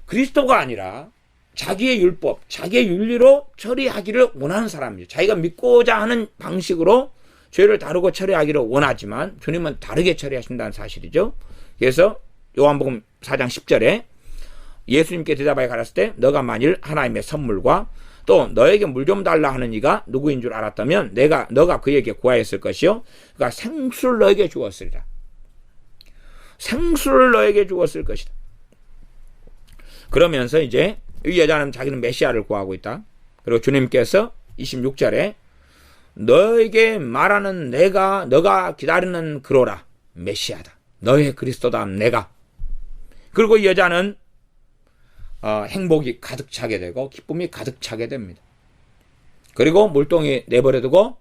[SPEAKER 1] 그리스도가 아니라 자기의 율법, 자기의 윤리로 처리하기를 원하는 사람이죠. 자기가 믿고자 하는 방식으로 죄를 다루고 처리하기를 원하지만 주님은 다르게 처리하신다는 사실이죠. 그래서 요한복음 4장 10절에 예수님께 대답하여 가랐을 때 너가 만일 하나님의 선물과 또 너에게 물 좀 달라 하는 이가 누구인 줄 알았다면 너가 그에게 구하였을 것이요 그가 생수를 너에게 주었으리라. 생수를 너에게 주었을 것이다. 그러면서 이제 이 여자는 자기는 메시아를 구하고 있다. 그리고 주님께서 26절에 너에게 말하는 너가 기다리는 그로라. 메시아다. 너의 그리스도다. 내가. 그리고 이 여자는 행복이 가득 차게 되고 기쁨이 가득 차게 됩니다. 그리고 물동이 내버려두고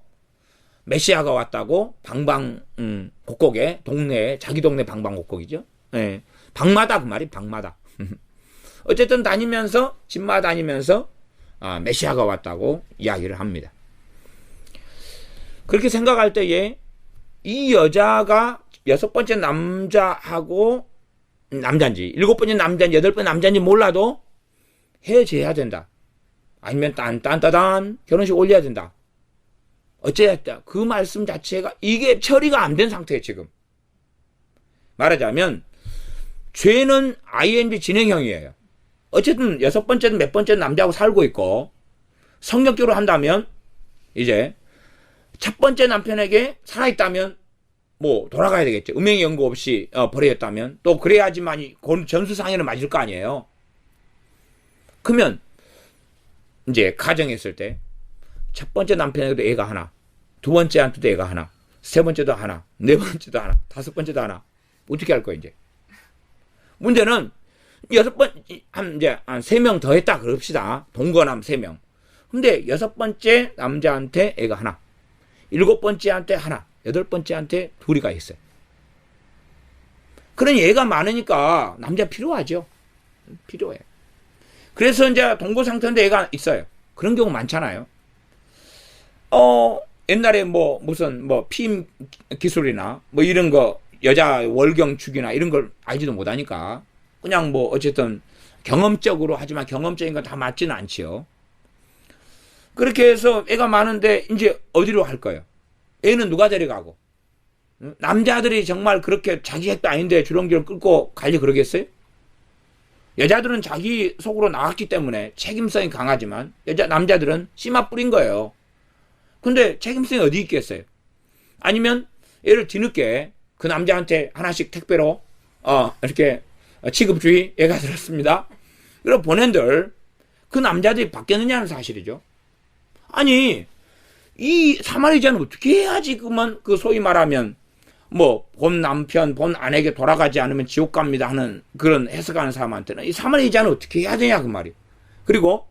[SPEAKER 1] 메시아가 왔다고 방방곡곡에 동네에 자기 동네 방방곡곡이죠. 예. 방마다 그 말이 방마다. 어쨌든 다니면서 집마다 다니면서 메시아가 왔다고 이야기를 합니다. 그렇게 생각할 때에 이 여자가 6번째 남자하고 남자인지 7번째 남자인지 8번째 남자인지 몰라도 헤어져야 된다. 아니면 딴딴따단 결혼식 올려야 된다. 어째야 된다. 그 말씀 자체가 이게 처리가 안 된 상태예요. 지금 말하자면 죄는 ing 진행형이에요. 어쨌든 6번째든 몇 번째 남자하고 살고 있고 성격적으로 한다면 이제 첫 번째 남편에게 살아있다면 뭐 돌아가야 되겠죠. 음행의 연고 없이 버려졌다면 또 그래야지만 전수상해는 맞을 거 아니에요. 그러면 이제 가정했을 때 첫 번째 남편에게도 애가 하나, 두 번째한테도 애가 하나, 세 번째도 하나, 네 번째도 하나, 다섯 번째도 하나. 어떻게 할 거예요 이제? 문제는 6번 이제 한 3명 더 했다 그럽시다. 동거남 3명. 근데 6번째 남자한테 애가 하나, 7번째한테 하나, 8번째한테 둘이가 있어요. 그러니 애가 많으니까 남자 필요하죠. 필요해. 그래서 이제 동거 상태인데 애가 있어요. 그런 경우 많잖아요. 옛날에 무슨 피임 기술이나 이런 거 여자 월경축이나 이런 걸 알지도 못하니까 그냥 어쨌든 경험적으로 하지만 경험적인 건 다 맞지는 않지요. 그렇게 해서 애가 많은데 이제 어디로 할 거예요? 애는 누가 데려가고? 남자들이 정말 그렇게 자기 핵도 아닌데 주렁주렁 끌고 가려 그러겠어요? 여자들은 자기 속으로 나왔기 때문에 책임성이 강하지만 남자들은 씨맛 뿌린 거예요. 근데 책임성이 어디 있겠어요? 아니면 애를 뒤늦게 그 남자한테 하나씩 택배로 이렇게 취급주의 애가 들었습니다. 그리고 보낸들 그 남자들이 바뀌었느냐는 사실이죠. 아니 이 사마리아는 어떻게 해야지 그 소위 말하면 본 남편 본 아내에게 돌아가지 않으면 지옥 갑니다 하는 그런 해석하는 사람한테는 이 사마리아는 어떻게 해야 되냐 그 말이에요. 그리고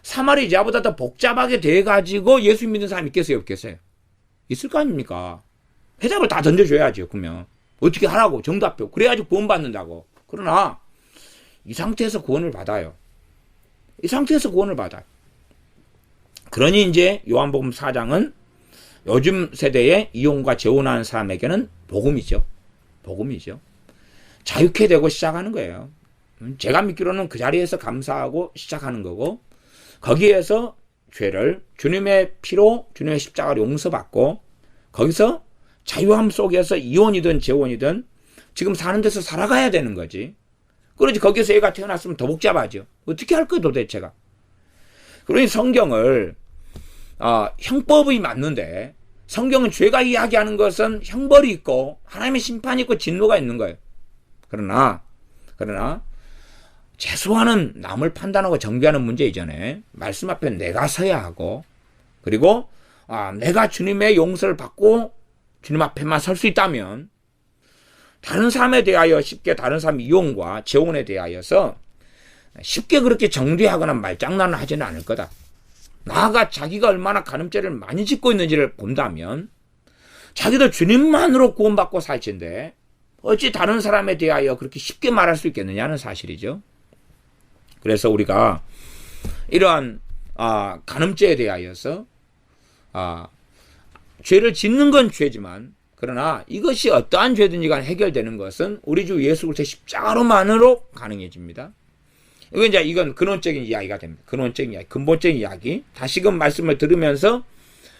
[SPEAKER 1] 사마리아보다 더 복잡하게 돼가지고 예수 믿는 사람이 있겠어요 없겠어요? 있을 거 아닙니까? 해답을 다 던져줘야죠. 그러면 어떻게 하라고 정답표 그래야지 구원받는다고. 그러나 이 상태에서 구원을 받아요. 이 상태에서 구원을 받아요. 그러니 이제 요한복음 4장은 요즘 세대에 이혼과 재혼하는 사람에게는 복음이죠. 복음이죠. 자유케 되고 시작하는 거예요. 제가 믿기로는 그 자리에서 감사하고 시작하는 거고 거기에서 죄를 주님의 피로 주님의 십자가로 용서받고 거기서 자유함 속에서 이혼이든 재혼이든 지금 사는 데서 살아가야 되는 거지. 그러지 거기서 애가 태어났으면 더 복잡하죠. 어떻게 할 거야 도대체가. 그러니 성경을 형법이 맞는데 성경은 죄가 이야기하는 것은 형벌이 있고 하나님의 심판이 있고 진노가 있는 거예요. 그러나 최소한은 남을 판단하고 정비하는 문제 이전에 말씀 앞에 내가 서야 하고 그리고 내가 주님의 용서를 받고 주님 앞에만 설 수 있다면 다른 사람에 대하여 쉽게 다른 사람 이혼과 재혼에 대하여서 쉽게 그렇게 정죄하거나 말장난을 하지는 않을 거다. 나아가 자기가 얼마나 간음죄를 많이 짓고 있는지를 본다면 자기도 주님만으로 구원받고 살 텐데 어찌 다른 사람에 대하여 그렇게 쉽게 말할 수 있겠느냐는 사실이죠. 그래서 우리가 이러한 간음죄에 대하여서 죄를 짓는 건 죄지만 그러나 이것이 어떠한 죄든지 간 해결되는 것은 우리 주 예수 그리스도의 십자가로만으로 가능해집니다. 이건 근원적인 이야기가 됩니다. 근원적인 이야기, 근본적인 이야기. 다시금 말씀을 들으면서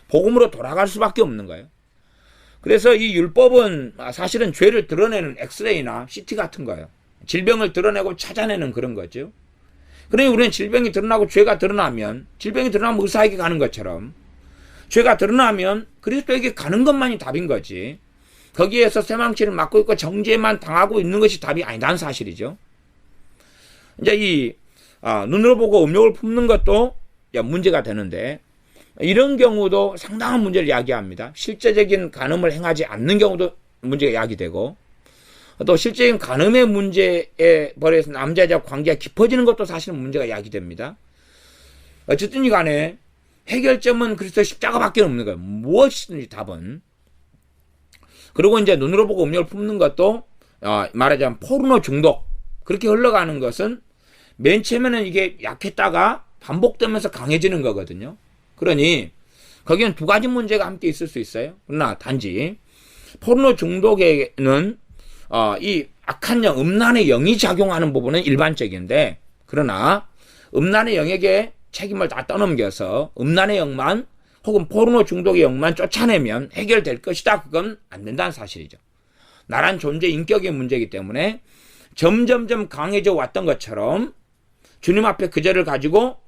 [SPEAKER 1] 복음으로 돌아갈 수밖에 없는 거예요. 그래서 이 율법은 사실은 죄를 드러내는 엑스레이나 CT 같은 거예요. 질병을 드러내고 찾아내는 그런 거죠. 그러니 우리는 질병이 드러나고 죄가 드러나면, 질병이 드러나면 의사에게 가는 것처럼 죄가 드러나면 그리스도에게 가는 것만이 답인 거지. 거기에서 쇠망치를 맞고 있고 정죄만 당하고 있는 것이 답이 아니라는 사실이죠. 이제 눈으로 보고 음욕을 품는 것도 문제가 되는데 이런 경우도 상당한 문제를 야기합니다. 실제적인 간음을 행하지 않는 경우도 문제가 야기되고 또 실제적인 간음의 문제에 벌여서 남자 여자 관계가 깊어지는 것도 사실은 문제가 야기됩니다. 어쨌든 간에 해결점은 그리스도 십자가밖에 없는 거예요. 무엇이든지 답은. 그리고 이제 눈으로 보고 음욕을 품는 것도 말하자면 포르노 중독 그렇게 흘러가는 것은 맨 처음에는 이게 약했다가 반복되면서 강해지는 거거든요. 그러니 거기는 두 가지 문제가 함께 있을 수 있어요. 그러나 단지 포르노 중독에는 이 악한 영, 음란의 영이 작용하는 부분은 일반적인데 그러나 음란의 영에게 책임을 다 떠넘겨서 음란의 영만 혹은 포르노 중독의 영만 쫓아내면 해결될 것이다. 그건 안 된다는 사실이죠. 나란 존재 인격의 문제이기 때문에 점점점 강해져 왔던 것처럼 주님 앞에 그 죄를 가지고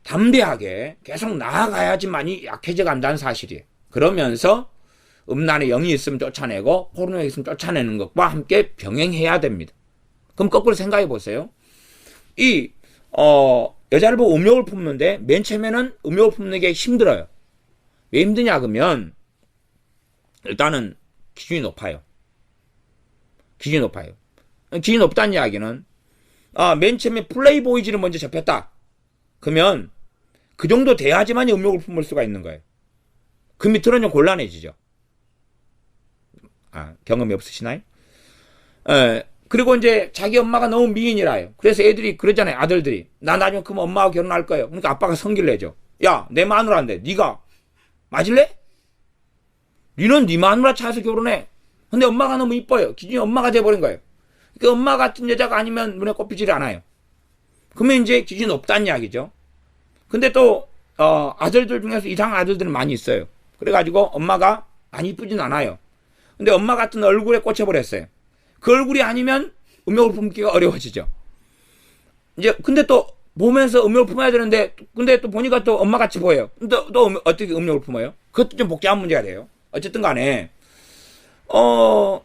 [SPEAKER 1] 담대하게 계속 나아가야지만이 약해져 간다는 사실이에요. 그러면서 음란의 영이 있으면 쫓아내고 포르노에 있으면 쫓아내는 것과 함께 병행해야 됩니다. 그럼 거꾸로 생각해 보세요. 여자를 보고 음욕을 품는데 맨 처음에는 음욕을 품는 게 힘들어요. 왜 힘드냐 그러면 일단은 기준이 높아요. 기준이 높다는 이야기는 맨 처음에 플레이보이즈를 먼저 접했다. 그러면 그 정도 돼야지만 음욕을 품을 수가 있는 거예요. 그 밑으로는 좀 곤란해지죠. 경험이 없으시나요? 그리고 이제 자기 엄마가 너무 미인이라요. 그래서 애들이 그러잖아요. 아들들이. 나 나중에 그럼 엄마하고 결혼할 거예요. 그러니까 아빠가 성기를 내죠. 야, 내 마누라인데 네가 맞을래? 니는 네 마누라 찾아서 결혼해. 근데 엄마가 너무 이뻐요. 기준이 엄마가 돼버린 거예요. 그러니까 엄마 같은 여자가 아니면 눈에 꼽히질 않아요. 그러면 이제 기준이 높다는 이야기죠. 근데 또 아들들 중에서 이상한 아들들은 많이 있어요. 그래가지고 엄마가 많이 이쁘진 않아요. 근데 엄마 같은 얼굴에 꽂혀버렸어요. 그 얼굴이 아니면 음욕을 품기가 어려워지죠. 이제 근데 또 보면서 음욕을 품어야 되는데 근데 또 보니까 또 엄마같이 보여요. 또 어떻게 음욕을 품어요? 그것도 좀 복잡한 문제가 돼요. 어쨌든 간에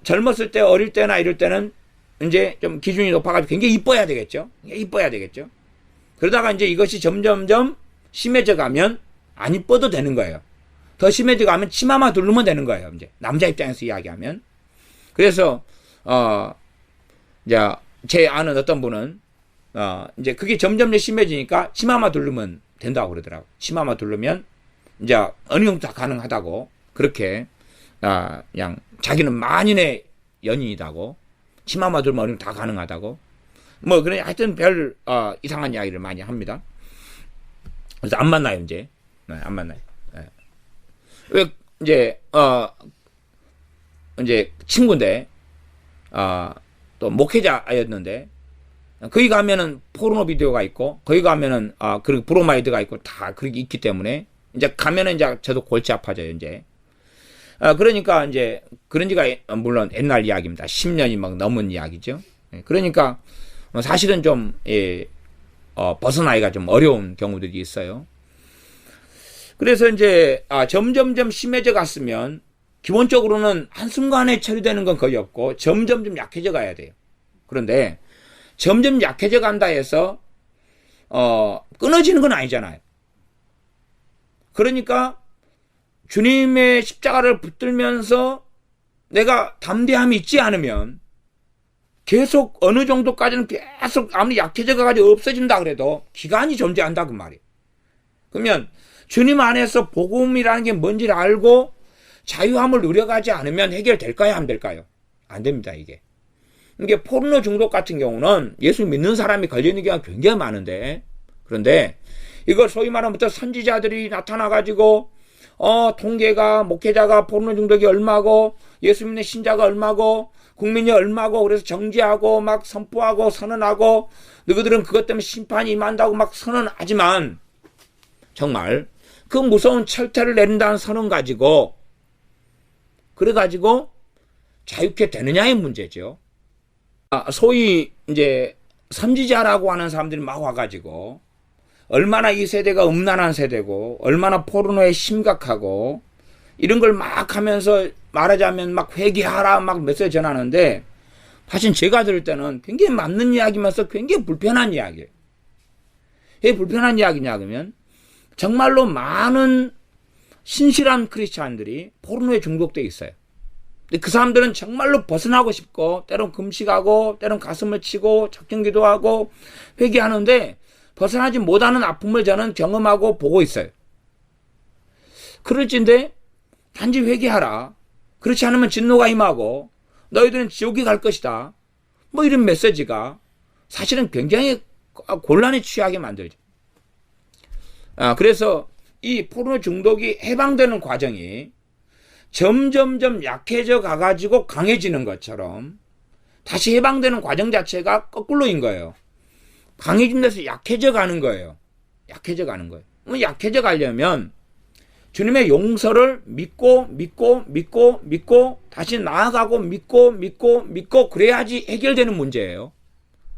[SPEAKER 1] 젊었을 때 어릴 때나 이럴 때는 이제 좀 기준이 높아가지고 굉장히 이뻐야 되겠죠. 그러다가 이제 이것이 점점점 심해져 가면 안 이뻐도 되는 거예요. 더 심해져 가면 치마만 두르면 되는 거예요. 이제 남자 입장에서 이야기하면. 그래서 이제 제 아는 어떤 분은 이제 그게 점점 심해지니까 치마만 두르면 된다고 그러더라고. 치마만 두르면 이제 어느 정도 다 가능하다고 그렇게 그냥 자기는 만인의 연인이다고 치마만 두르면 어느 정도 다 가능하다고 뭐 그래 하여튼 별 이상한 이야기를 많이 합니다. 그래서 안 만나요 이제. 안 만나요. 왜 이제 친구인데 또 목회자였는데 거기 가면은 포르노 비디오가 있고 거기 가면은 그리고 브로마이드가 있고 다 그렇게 있기 때문에 이제 가면은 이제 저도 골치 아파져요 이제. 그러니까 이제 그런 지가 물론 옛날 이야기입니다. 10년이 막 넘은 이야기죠. 그러니까 사실은 좀 벗어나기가 좀 어려운 경우들이 있어요. 그래서 이제 점점점 심해져 갔으면 기본적으로는 한순간에 처리되는 건 거의 없고 점점점 약해져 가야 돼요. 그런데 점점 약해져 간다 해서 끊어지는 건 아니잖아요. 그러니까 주님의 십자가를 붙들면서 내가 담대함이 있지 않으면 계속 어느 정도까지는 계속 아무리 약해져 가지고 없어진다 그래도 기간이 존재한다 그 말이에요. 그러면 주님 안에서 복음이라는 게 뭔지를 알고 자유함을 누려가지 않으면 해결될까요? 안 될까요? 안 됩니다, 이게. 이게 포르노 중독 같은 경우는 예수 믿는 사람이 걸리는 경우가 굉장히 많은데, 그런데 이걸 소위 말하면 부터 선지자들이 나타나가지고 통계가, 목회자가 포르노 중독이 얼마고 예수 믿는 신자가 얼마고 국민이 얼마고 그래서 정지하고 막 선포하고 선언하고 너희들은 그것 때문에 심판이 임한다고 막 선언하지만 정말 그 무서운 철퇴를 내린다는 선언 가지고 그래가지고 자유케 되느냐의 문제죠. 소위 이제 선지자라고 하는 사람들이 막 와가지고 얼마나 이 세대가 음란한 세대고 얼마나 포르노에 심각하고 이런 걸 막 하면서 말하자면 막 회개하라 막 메시지 전하는데 사실 제가 들을 때는 굉장히 맞는 이야기면서 굉장히 불편한 이야기예요. 왜 불편한 이야기냐 그러면 정말로 많은 신실한 크리스찬들이 포르노에 중독돼 있어요. 근데 그 사람들은 정말로 벗어나고 싶고 때론 금식하고 때론 가슴을 치고 작정기도 하고 회개하는데 벗어나지 못하는 아픔을 저는 경험하고 보고 있어요. 그럴진데 단지 회개하라. 그렇지 않으면 진노가 임하고 너희들은 지옥에 갈 것이다. 뭐 이런 메시지가 사실은 굉장히 곤란에 취하게 만들죠. 그래서 이 포르노 중독이 해방되는 과정이 점점점 약해져 가가지고 강해지는 것처럼 다시 해방되는 과정 자체가 거꾸로인 거예요. 강해진 데서 약해져 가는 거예요. 약해져 가는 거예요. 약해져 가려면 주님의 용서를 믿고 다시 나아가고 믿고 그래야지 해결되는 문제예요.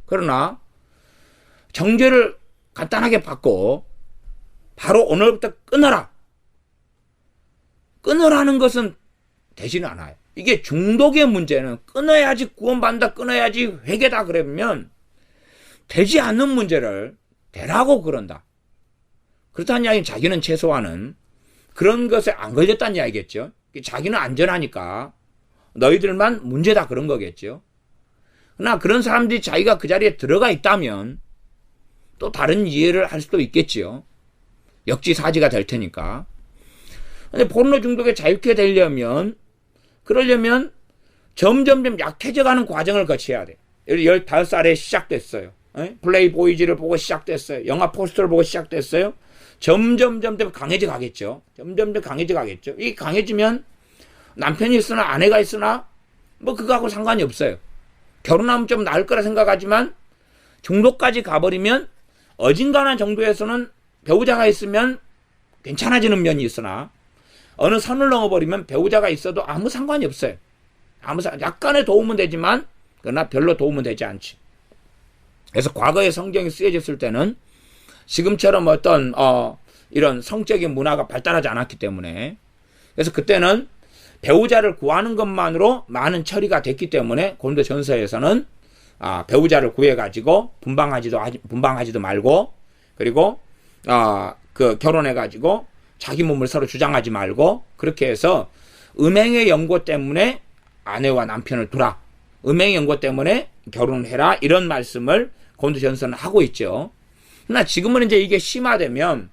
[SPEAKER 1] 그러나 정죄를 간단하게 받고 바로 오늘부터 끊어라. 끊으라는 것은 되지는 않아요. 이게 중독의 문제는 끊어야지 구원받는다, 끊어야지 회개다 그러면 되지 않는 문제를 되라고 그런다. 그렇다는 이야기는 자기는 최소한은 그런 것에 안 걸렸다는 이야기겠죠. 자기는 안전하니까 너희들만 문제다 그런 거겠죠. 그러나 그런 사람들이 자기가 그 자리에 들어가 있다면 또 다른 이해를 할 수도 있겠지요. 역지사지가 될 테니까. 근데 포르노 중독에 자유케 되려면 그러려면 점점점 약해져가는 과정을 거쳐야 돼. 15살에 시작됐어요. 플레이보이즈를 보고 시작됐어요. 영화 포스터를 보고 시작됐어요. 점점 강해져 가겠죠. 점점점 강해져 가겠죠. 이 강해지면 남편이 있으나 아내가 있으나 뭐 그거하고 상관이 없어요. 결혼하면 좀 나을 거라 생각하지만 중독까지 가버리면 어진간한 정도에서는 배우자가 있으면 괜찮아지는 면이 있으나 어느 선을 넘어버리면 배우자가 있어도 아무 상관이 없어요. 약간의 도움은 되지만 그러나 별로 도움은 되지 않지. 그래서 과거에 성경이 쓰여졌을 때는 지금처럼 어떤 이런 성적인 문화가 발달하지 않았기 때문에 그래서 그때는 배우자를 구하는 것만으로 많은 처리가 됐기 때문에 고린도전서에서는 배우자를 구해가지고 분방하지도 말고 그리고 그 결혼해가지고 자기 몸을 서로 주장하지 말고 그렇게 해서 음행의 연고 때문에 아내와 남편을 두라. 음행의 연고 때문에 결혼을 해라. 이런 말씀을 고린도전서는 하고 있죠. 그러나 지금은 이제 이게 심화되면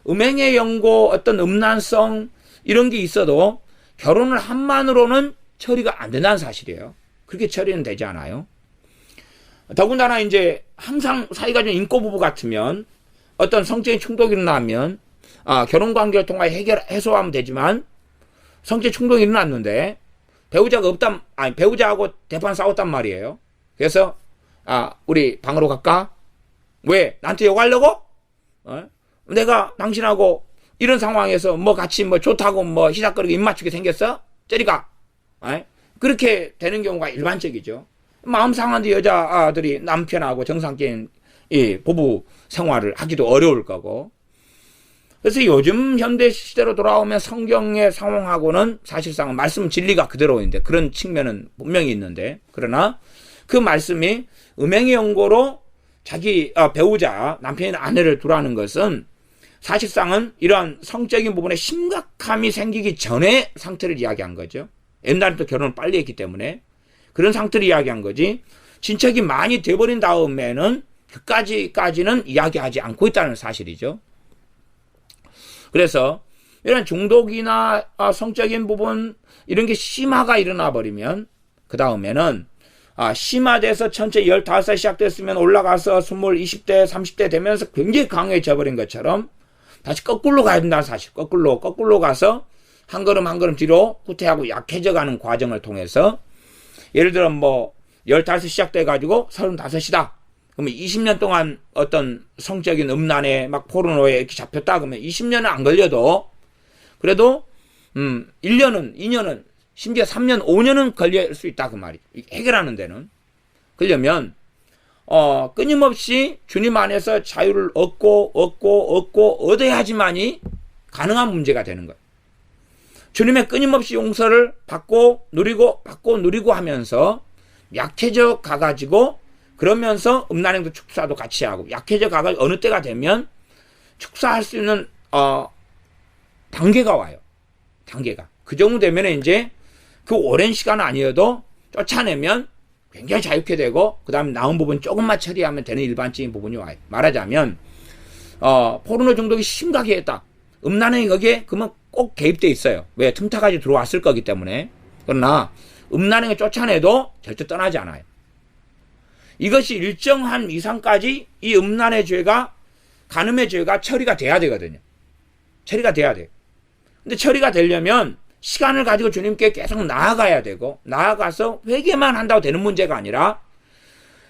[SPEAKER 1] 음행의 연고 어떤 음란성 이런 게 있어도 결혼을 한만으로는 처리가 안 된다는 사실이에요. 그렇게 처리는 되지 않아요. 더군다나 이제 항상 사이가 좀 인꼬부부 같으면 어떤 성적인 충독이 일어나면 결혼 관계를 통해 해소하면 되지만 성적 충독이 일어났는데 배우자하고 대판 싸웠단 말이에요. 그래서 우리 방으로 갈까? 왜? 나한테 욕하려고? 내가 당신하고 이런 상황에서 뭐 같이 뭐 좋다고 뭐 희작거리고 입맞추게 생겼어? 저리 가. 그렇게 되는 경우가 일반적이죠. 마음 상한데 여자들이 남편하고 정상적인 이 부부 생활을 하기도 어려울 거고. 그래서 요즘 현대 시대로 돌아오면 성경의 상황하고는 사실상 말씀 진리가 그대로인데 그런 측면은 분명히 있는데 그러나 그 말씀이 음행의 연고로 자기 배우자 남편이나 아내를 두라는 것은 사실상은 이러한 성적인 부분에 심각함이 생기기 전에 상태를 이야기한 거죠. 옛날에 또 결혼을 빨리 했기 때문에 그런 상태를 이야기한 거지 진척이 많이 돼버린 다음에는 그까지는 이야기하지 않고 있다는 사실이죠. 그래서 이런 중독이나 성적인 부분 이런 게 심화가 일어나 버리면 그 다음에는 심화돼서 천천히 15살 시작됐으면 올라가서 20, 20대, 30대 되면서 굉장히 강해져 버린 것처럼 다시 거꾸로 가야 된다는 사실. 거꾸로 가서 한 걸음 한 걸음 뒤로 후퇴하고 약해져 가는 과정을 통해서 예를 들어 15 시작돼 가지고 35이다. 그러면 20년 동안 어떤 성적인 음란에 막 포르노에 이렇게 잡혔다 그러면 20년은 안 걸려도 그래도 1년은 2년은 심지어 3년 5년은 걸릴 수 있다 그 말이. 해결하는 데는. 그러려면 끊임없이 주님 안에서 자유를 얻어야지만이 가능한 문제가 되는 거예요. 주님의 끊임없이 용서를 받고 누리고 하면서 약해져 가가지고 그러면서 음란행도 축사도 같이 하고 약해져 가가지고 어느 때가 되면 축사할 수 있는 단계가 와요. 단계가. 그 정도 되면 이제 그 오랜 시간 아니어도 쫓아내면 굉장히 자유케 되고 그 다음에 나온 부분 조금만 처리하면 되는 일반적인 부분이 와요. 말하자면 포르노 중독이 심각해 했다. 음란행이 거기에 그러면 꼭 개입돼 있어요. 왜? 틈타까지 들어왔을 거기 때문에. 그러나 음란행을 쫓아내도 절대 떠나지 않아요. 이것이 일정한 이상까지 이 음란의 죄가 간음의 죄가 처리가 돼야 되거든요. 처리가 돼야 돼요. 근데 처리가 되려면 시간을 가지고 주님께 계속 나아가야 되고 나아가서 회개만 한다고 되는 문제가 아니라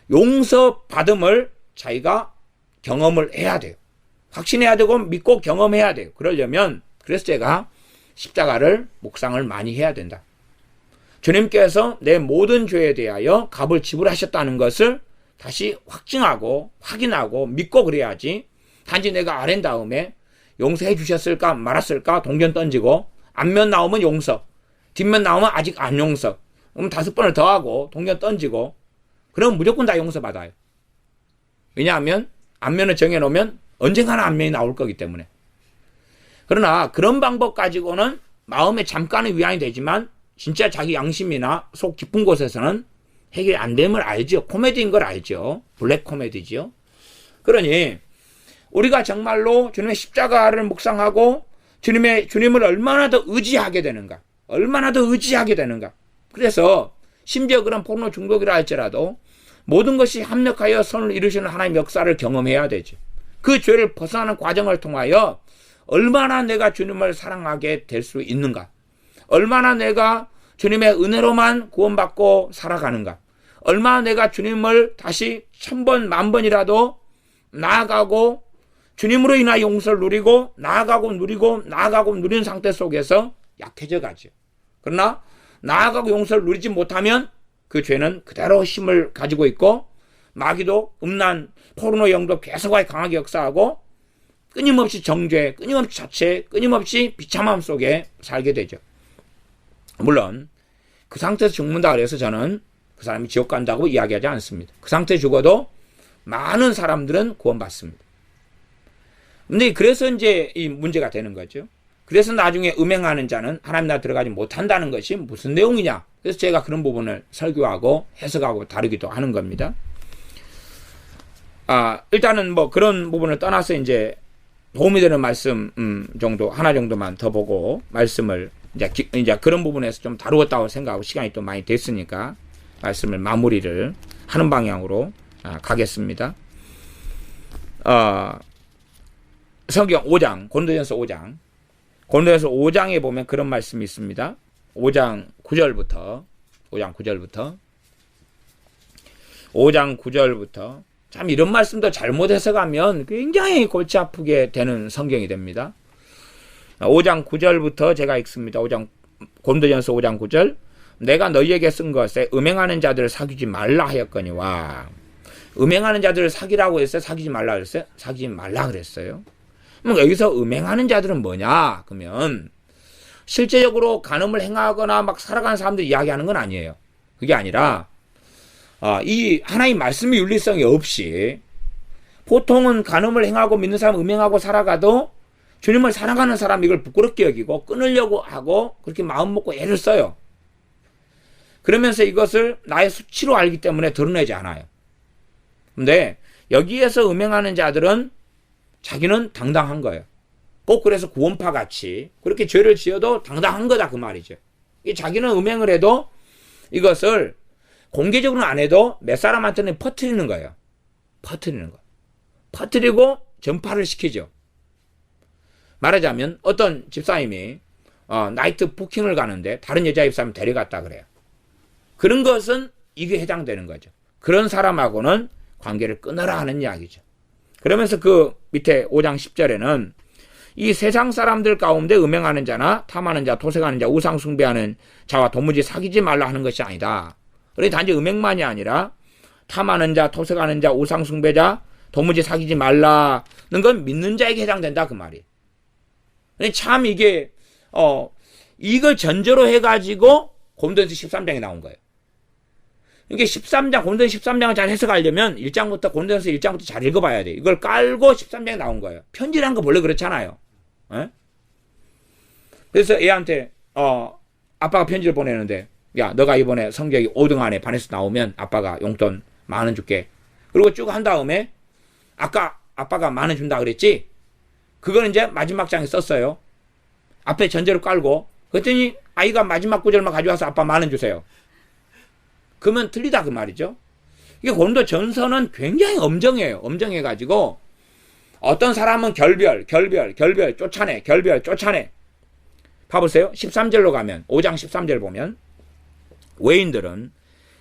[SPEAKER 1] 용서받음을 자기가 경험을 해야 돼요. 확신해야 되고 믿고 경험해야 돼요. 그러려면 그래서 제가 십자가를 묵상을 많이 해야 된다. 주님께서 내 모든 죄에 대하여 값을 지불하셨다는 것을 다시 확증하고 확인하고 믿고 그래야지 단지 내가 아랜 다음에 용서해 주셨을까 말았을까 동전 던지고 앞면 나오면 용서 뒷면 나오면 아직 안 용서 그럼 5번을 더 하고 동전 던지고 그러면 무조건 다 용서받아요. 왜냐하면 앞면을 정해놓으면 언젠가는 앞면이 나올 거기 때문에. 그러나 그런 방법 가지고는 마음에 잠깐의 위안이 되지만 진짜 자기 양심이나 속 깊은 곳에서는 해결이 안 됨을 알죠. 코미디인 걸 알죠. 블랙 코미디죠. 그러니 우리가 정말로 주님의 십자가를 묵상하고 주님을 얼마나 더 의지하게 되는가. 얼마나 더 의지하게 되는가. 그래서 심지어 그런 포르노 중독이라 할지라도 모든 것이 합력하여 선을 이루시는 하나님의 역사를 경험해야 되죠. 그 죄를 벗어나는 과정을 통하여 얼마나 내가 주님을 사랑하게 될 수 있는가. 얼마나 내가 주님의 은혜로만 구원받고 살아가는가. 얼마나 내가 주님을 다시 1000번, 10,000번이라도 나아가고 주님으로 인하여 용서를 누리고 나아가고 누리는 상태 속에서 약해져 가죠. 그러나 나아가고 용서를 누리지 못하면 그 죄는 그대로 힘을 가지고 있고 마귀도 음란, 포르노 영도 계속하게 강하게 역사하고 끊임없이 정죄, 끊임없이 자체, 끊임없이 비참함 속에 살게 되죠. 물론 그 상태에서 죽는다 그래서 저는 그 사람이 지옥 간다고 이야기하지 않습니다. 그 상태에 죽어도 많은 사람들은 구원받습니다. 근데 그래서 이제 이 문제가 되는 거죠. 그래서 나중에 음행하는 자는 하나님 나라 들어가지 못한다는 것이 무슨 내용이냐. 그래서 제가 그런 부분을 설교하고 해석하고 다루기도 하는 겁니다. 일단은 그런 부분을 떠나서 이제 도움이 되는 말씀 정도 하나 정도만 더 보고 말씀을 이제 그런 부분에서 좀 다루었다고 생각하고 시간이 또 많이 됐으니까 말씀을 마무리를 하는 방향으로 가겠습니다. 성경 5장 고린도전서 5장에 보면 그런 말씀이 있습니다. 5장 9절부터 참 이런 말씀도 잘못 해석하면 굉장히 골치 아프게 되는 성경이 됩니다. 5장 9절부터 제가 읽습니다. 고린도전서 5장 9절. 내가 너희에게 쓴 것에 음행하는 자들을 사귀지 말라 하였거니와. 음행하는 자들을 사귀라고 했어요? 사귀지 말라 그랬어요? 사귀지 말라 그랬어요. 그럼 여기서 음행하는 자들은 뭐냐? 그러면 실제적으로 간음을 행하거나 막 살아가는 사람들 이야기하는 건 아니에요. 그게 아니라 이 하나님 말씀의 윤리성이 없이 보통은 간음을 행하고 믿는 사람 음행하고 살아가도 주님을 사랑하는 사람 이걸 부끄럽게 여기고 끊으려고 하고 그렇게 마음 먹고 애를 써요. 그러면서 이것을 나의 수치로 알기 때문에 드러내지 않아요. 근데 여기에서 음행하는 자들은 자기는 당당한 거예요. 꼭 그래서 구원파 같이 그렇게 죄를 지어도 당당한 거다 그 말이죠. 자기는 음행을 해도 이것을 공개적으로는 안 해도 몇 사람한테는 퍼뜨리는 거예요. 퍼뜨리는 거. 퍼뜨리고 전파를 시키죠. 말하자면 어떤 집사님이 나이트 부킹을 가는데 다른 여자 집사님 데려갔다 그래요. 그런 것은 이게 해당되는 거죠. 그런 사람하고는 관계를 끊어라 하는 이야기죠. 그러면서 그 밑에 5장 10절에는 이 세상 사람들 가운데 음행하는 자나 탐하는 자, 도색하는 자, 우상 숭배하는 자와 도무지 사귀지 말라 하는 것이 아니다. 그러니 단지 음행만이 아니라 탐하는 자, 도색하는 자, 우상 숭배자, 도무지 사귀지 말라는 건 믿는 자에게 해당된다 그 말이에요. 참 이게 이걸 전제로 해가지고 고린도전서 13장에 나온 거예요. 이게 13장, 고린도전서 13장을 잘 해석하려면 1장부터 고린도전서 1장부터 잘 읽어봐야 돼. 이걸 깔고 13장에 나온 거예요. 편지라는 거 원래 그렇잖아요. 에? 그래서 애한테 아빠가 편지를 보내는데 야 너가 이번에 성적이 5등 안에 반에서 나오면 아빠가 용돈 10,000원 줄게. 그리고 쭉 한 다음에 아까 아빠가 10,000원 준다 그랬지? 그거는 이제 마지막 장에 썼어요. 앞에 전제를 깔고 그랬더니 아이가 마지막 구절만 가져와서 아빠 10,000원 주세요. 그러면 틀리다 그 말이죠. 이게 고린도 전서는 굉장히 엄정해요. 엄정해가지고 어떤 사람은 결별 쫓아내. 봐보세요. 13절로 가면 5장 13절 보면 외인들은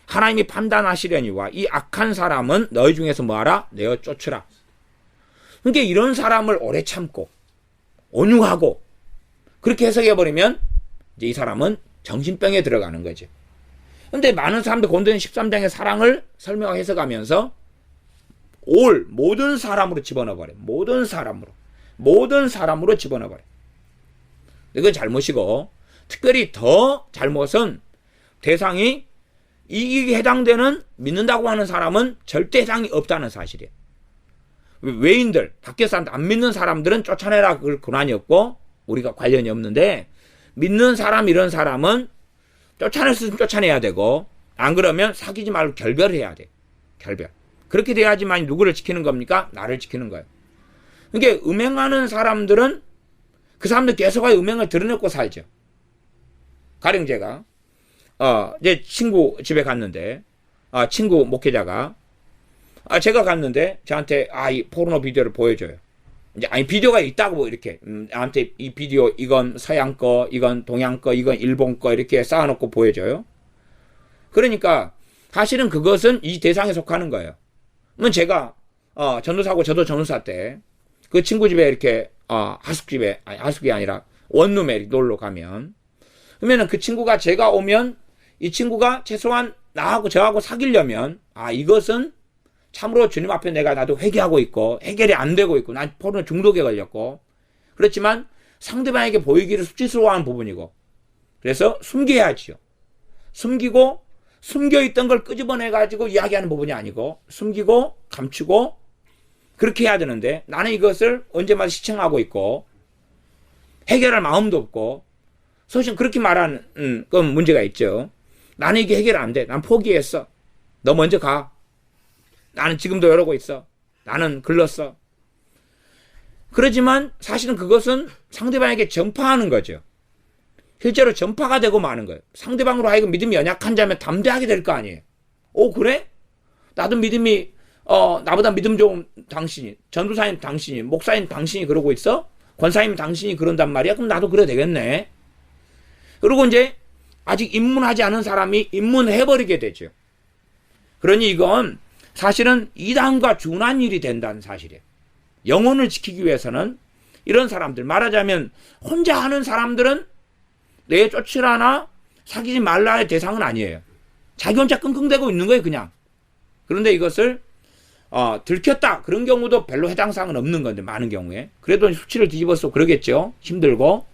[SPEAKER 1] 하나님이 판단하시려니와 이 악한 사람은 너희 중에서 뭐하라? 내어 쫓으라. 그러니까 이런 사람을 오래 참고 온유하고 그렇게 해석해버리면 이제 이 사람은 정신병에 들어가는 거죠. 근데 많은 사람들 고린도전서 13장의 사랑을 설명하고 해석하면서 모든 사람으로 집어넣어버려. 모든 사람으로 집어넣어버려. 이건 잘못이고 특별히 더 잘못은 대상이 이게 해당되는 믿는다고 하는 사람은 절대 해당이 없다는 사실이에요. 외인들, 밖에 사람들, 안 믿는 사람들은 쫓아내라 그럴 권한이 없고 우리가 관련이 없는데 믿는 사람 이런 사람은 쫓아낼 수 있으면 쫓아내야 되고 안 그러면 사귀지 말고 결별해야 돼. 결별. 그렇게 돼야지만 누구를 지키는 겁니까? 나를 지키는 거예요. 그러니까 음행하는 사람들은 그 사람들 계속하여 음행을 드러내고 살죠. 가령 제가 이제 친구 집에 갔는데 친구 목회자가 제가 갔는데 저한테 이 포르노 비디오를 보여줘요. 이제 비디오가 있다고 이렇게 나한테 이 비디오 이건 서양 거, 이건 동양 거, 이건 일본 거 이렇게 쌓아놓고 보여줘요. 그러니까 사실은 그것은 이 대상에 속하는 거예요. 그러면 제가 전도사고 저도 전도사 때 그 친구 집에 이렇게 하숙이 아니라 원룸에 놀러 가면 그러면은 그 친구가 제가 오면 이 친구가 최소한 나하고 저하고 사귀려면 이것은 참으로 주님 앞에 나도 회개하고 있고 해결이 안 되고 있고 난 포르노 중독에 걸렸고 그렇지만 상대방에게 보이기를 수치스러워하는 부분이고 그래서 숨겨야지요. 숨기고 숨겨있던 걸 끄집어내가지고 이야기하는 부분이 아니고 숨기고 감추고 그렇게 해야 되는데 나는 이것을 언제마다 시청하고 있고 해결할 마음도 없고 사실 그렇게 말하는 건 문제가 있죠. 나는 이게 해결 안 돼. 난 포기했어. 너 먼저 가. 나는 지금도 이러고 있어. 나는 글렀어. 그러지만 사실은 그것은 상대방에게 전파하는 거죠. 실제로 전파가 되고 마는 거예요. 상대방으로 하여금 믿음이 연약한 자면 담대하게 될 거 아니에요. 그래? 나도 믿음이 나보다 믿음 좋은 당신이, 전도사님 당신이, 목사님 당신이 그러고 있어? 권사님 당신이 그런단 말이야? 그럼 나도 그래야 되겠네. 그리고 이제 아직 입문하지 않은 사람이 입문해버리게 되죠. 그러니 이건 사실은 이단과 준한 일이 된다는 사실이에요. 영혼을 지키기 위해서는 이런 사람들, 말하자면 혼자 하는 사람들은 내 쫓으라나 사귀지 말라의 대상은 아니에요. 자기 혼자 끙끙대고 있는 거예요, 그냥. 그런데 이것을 들켰다. 그런 경우도 별로 해당 사항은 없는 건데, 많은 경우에. 그래도 수치를 뒤집어서 그러겠죠. 힘들고.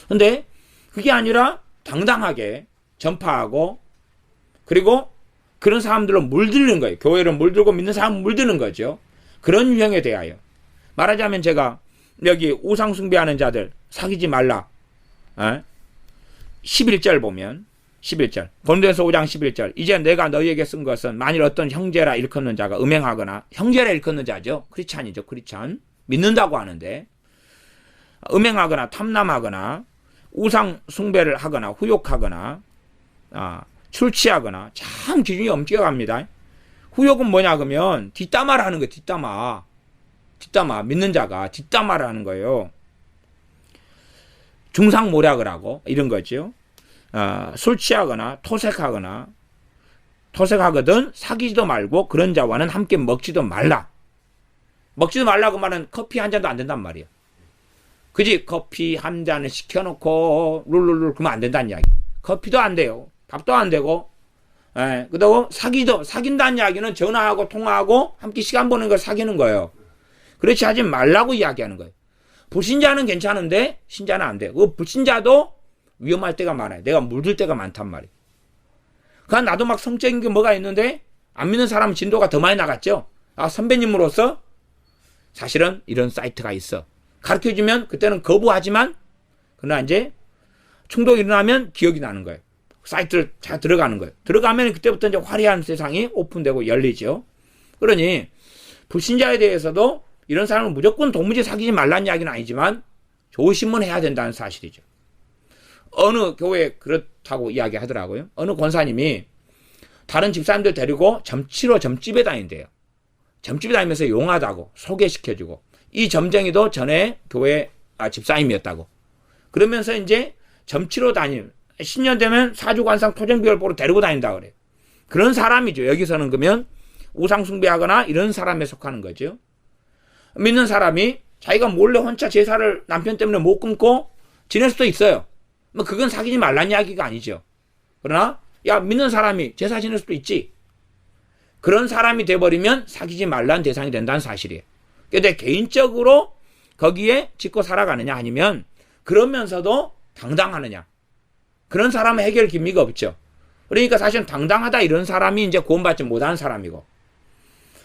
[SPEAKER 1] 근데 그게 아니라 당당하게 전파하고 그리고 그런 사람들로 물드는 거예요. 교회를 물들고 믿는 사람 물드는 거죠. 그런 유형에 대하여. 말하자면 제가 여기 우상 숭배하는 자들 사귀지 말라. 11절 보면 11절 고린도전서 5장 11절 이제 내가 너희에게 쓴 것은 만일 어떤 형제라 일컫는 자가 음행하거나 형제라 일컫는 자죠. 크리스찬이죠. 크리스찬 믿는다고 하는데 음행하거나 탐남하거나 우상 숭배를 하거나 후욕하거나 술 취하거나 참 기준이 엄격합니다. 후욕은 뭐냐 그러면 뒷담화를 하는 거예요. 뒷담화 믿는 자가 뒷담화를 하는 거예요. 중상모략을 하고 이런 거죠. 술 취하거나 토색하거든 사귀지도 말고 그런 자와는 함께 먹지도 말라. 먹지도 말라고 말은 커피 한 잔도 안 된단 말이에요. 그지? 커피 한 잔을 시켜놓고 룰룰룰 그러면 안 된다는 이야기. 커피도 안 돼요. 밥도 안 되고. 그리고 사귄다는 이야기는 전화하고 통화하고 함께 시간 보는 걸 사귀는 거예요. 그렇지 하지 말라고 이야기하는 거예요. 불신자는 괜찮은데 신자는 안 돼요. 그 불신자도 위험할 때가 많아요. 내가 물들 때가 많단 말이에요. 그러니까 나도 막 성적인 게 뭐가 있는데 안 믿는 사람은 진도가 더 많이 나갔죠. 선배님으로서 사실은 이런 사이트가 있어. 가르쳐주면 그때는 거부하지만 그러나 이제 충동이 일어나면 기억이 나는 거예요. 사이트를 잘 들어가는 거예요. 들어가면 그때부터 이제 화려한 세상이 오픈되고 열리죠. 그러니 불신자에 대해서도 이런 사람은 무조건 도무지 사귀지 말라는 이야기는 아니지만 조심은 해야 된다는 사실이죠. 어느 교회에 그렇다고 이야기하더라고요. 어느 권사님이 다른 집사님들 데리고 점치러 점집에 다닌대요. 점집에 다니면서 용하다고 소개시켜주고 이 점쟁이도 전에 교회 집사님이었다고. 그러면서 이제 점치러 다니는 신년 되면 사주관상 토정비열 보러 데리고 다닌다 그래요. 그런 사람이죠. 여기서는 그러면 우상숭배하거나 이런 사람에 속하는 거죠. 믿는 사람이 자기가 몰래 혼자 제사를 남편 때문에 못 끊고 지낼 수도 있어요. 뭐 그건 사귀지 말라는 이야기가 아니죠. 그러나 믿는 사람이 제사 지낼 수도 있지. 그런 사람이 돼버리면 사귀지 말라는 대상이 된다는 사실이에요. 근데 개인적으로 거기에 짓고 살아가느냐 아니면 그러면서도 당당하느냐. 그런 사람은 해결 기미가 없죠. 그러니까 사실은 당당하다 이런 사람이 이제 구원받지 못하는 사람이고.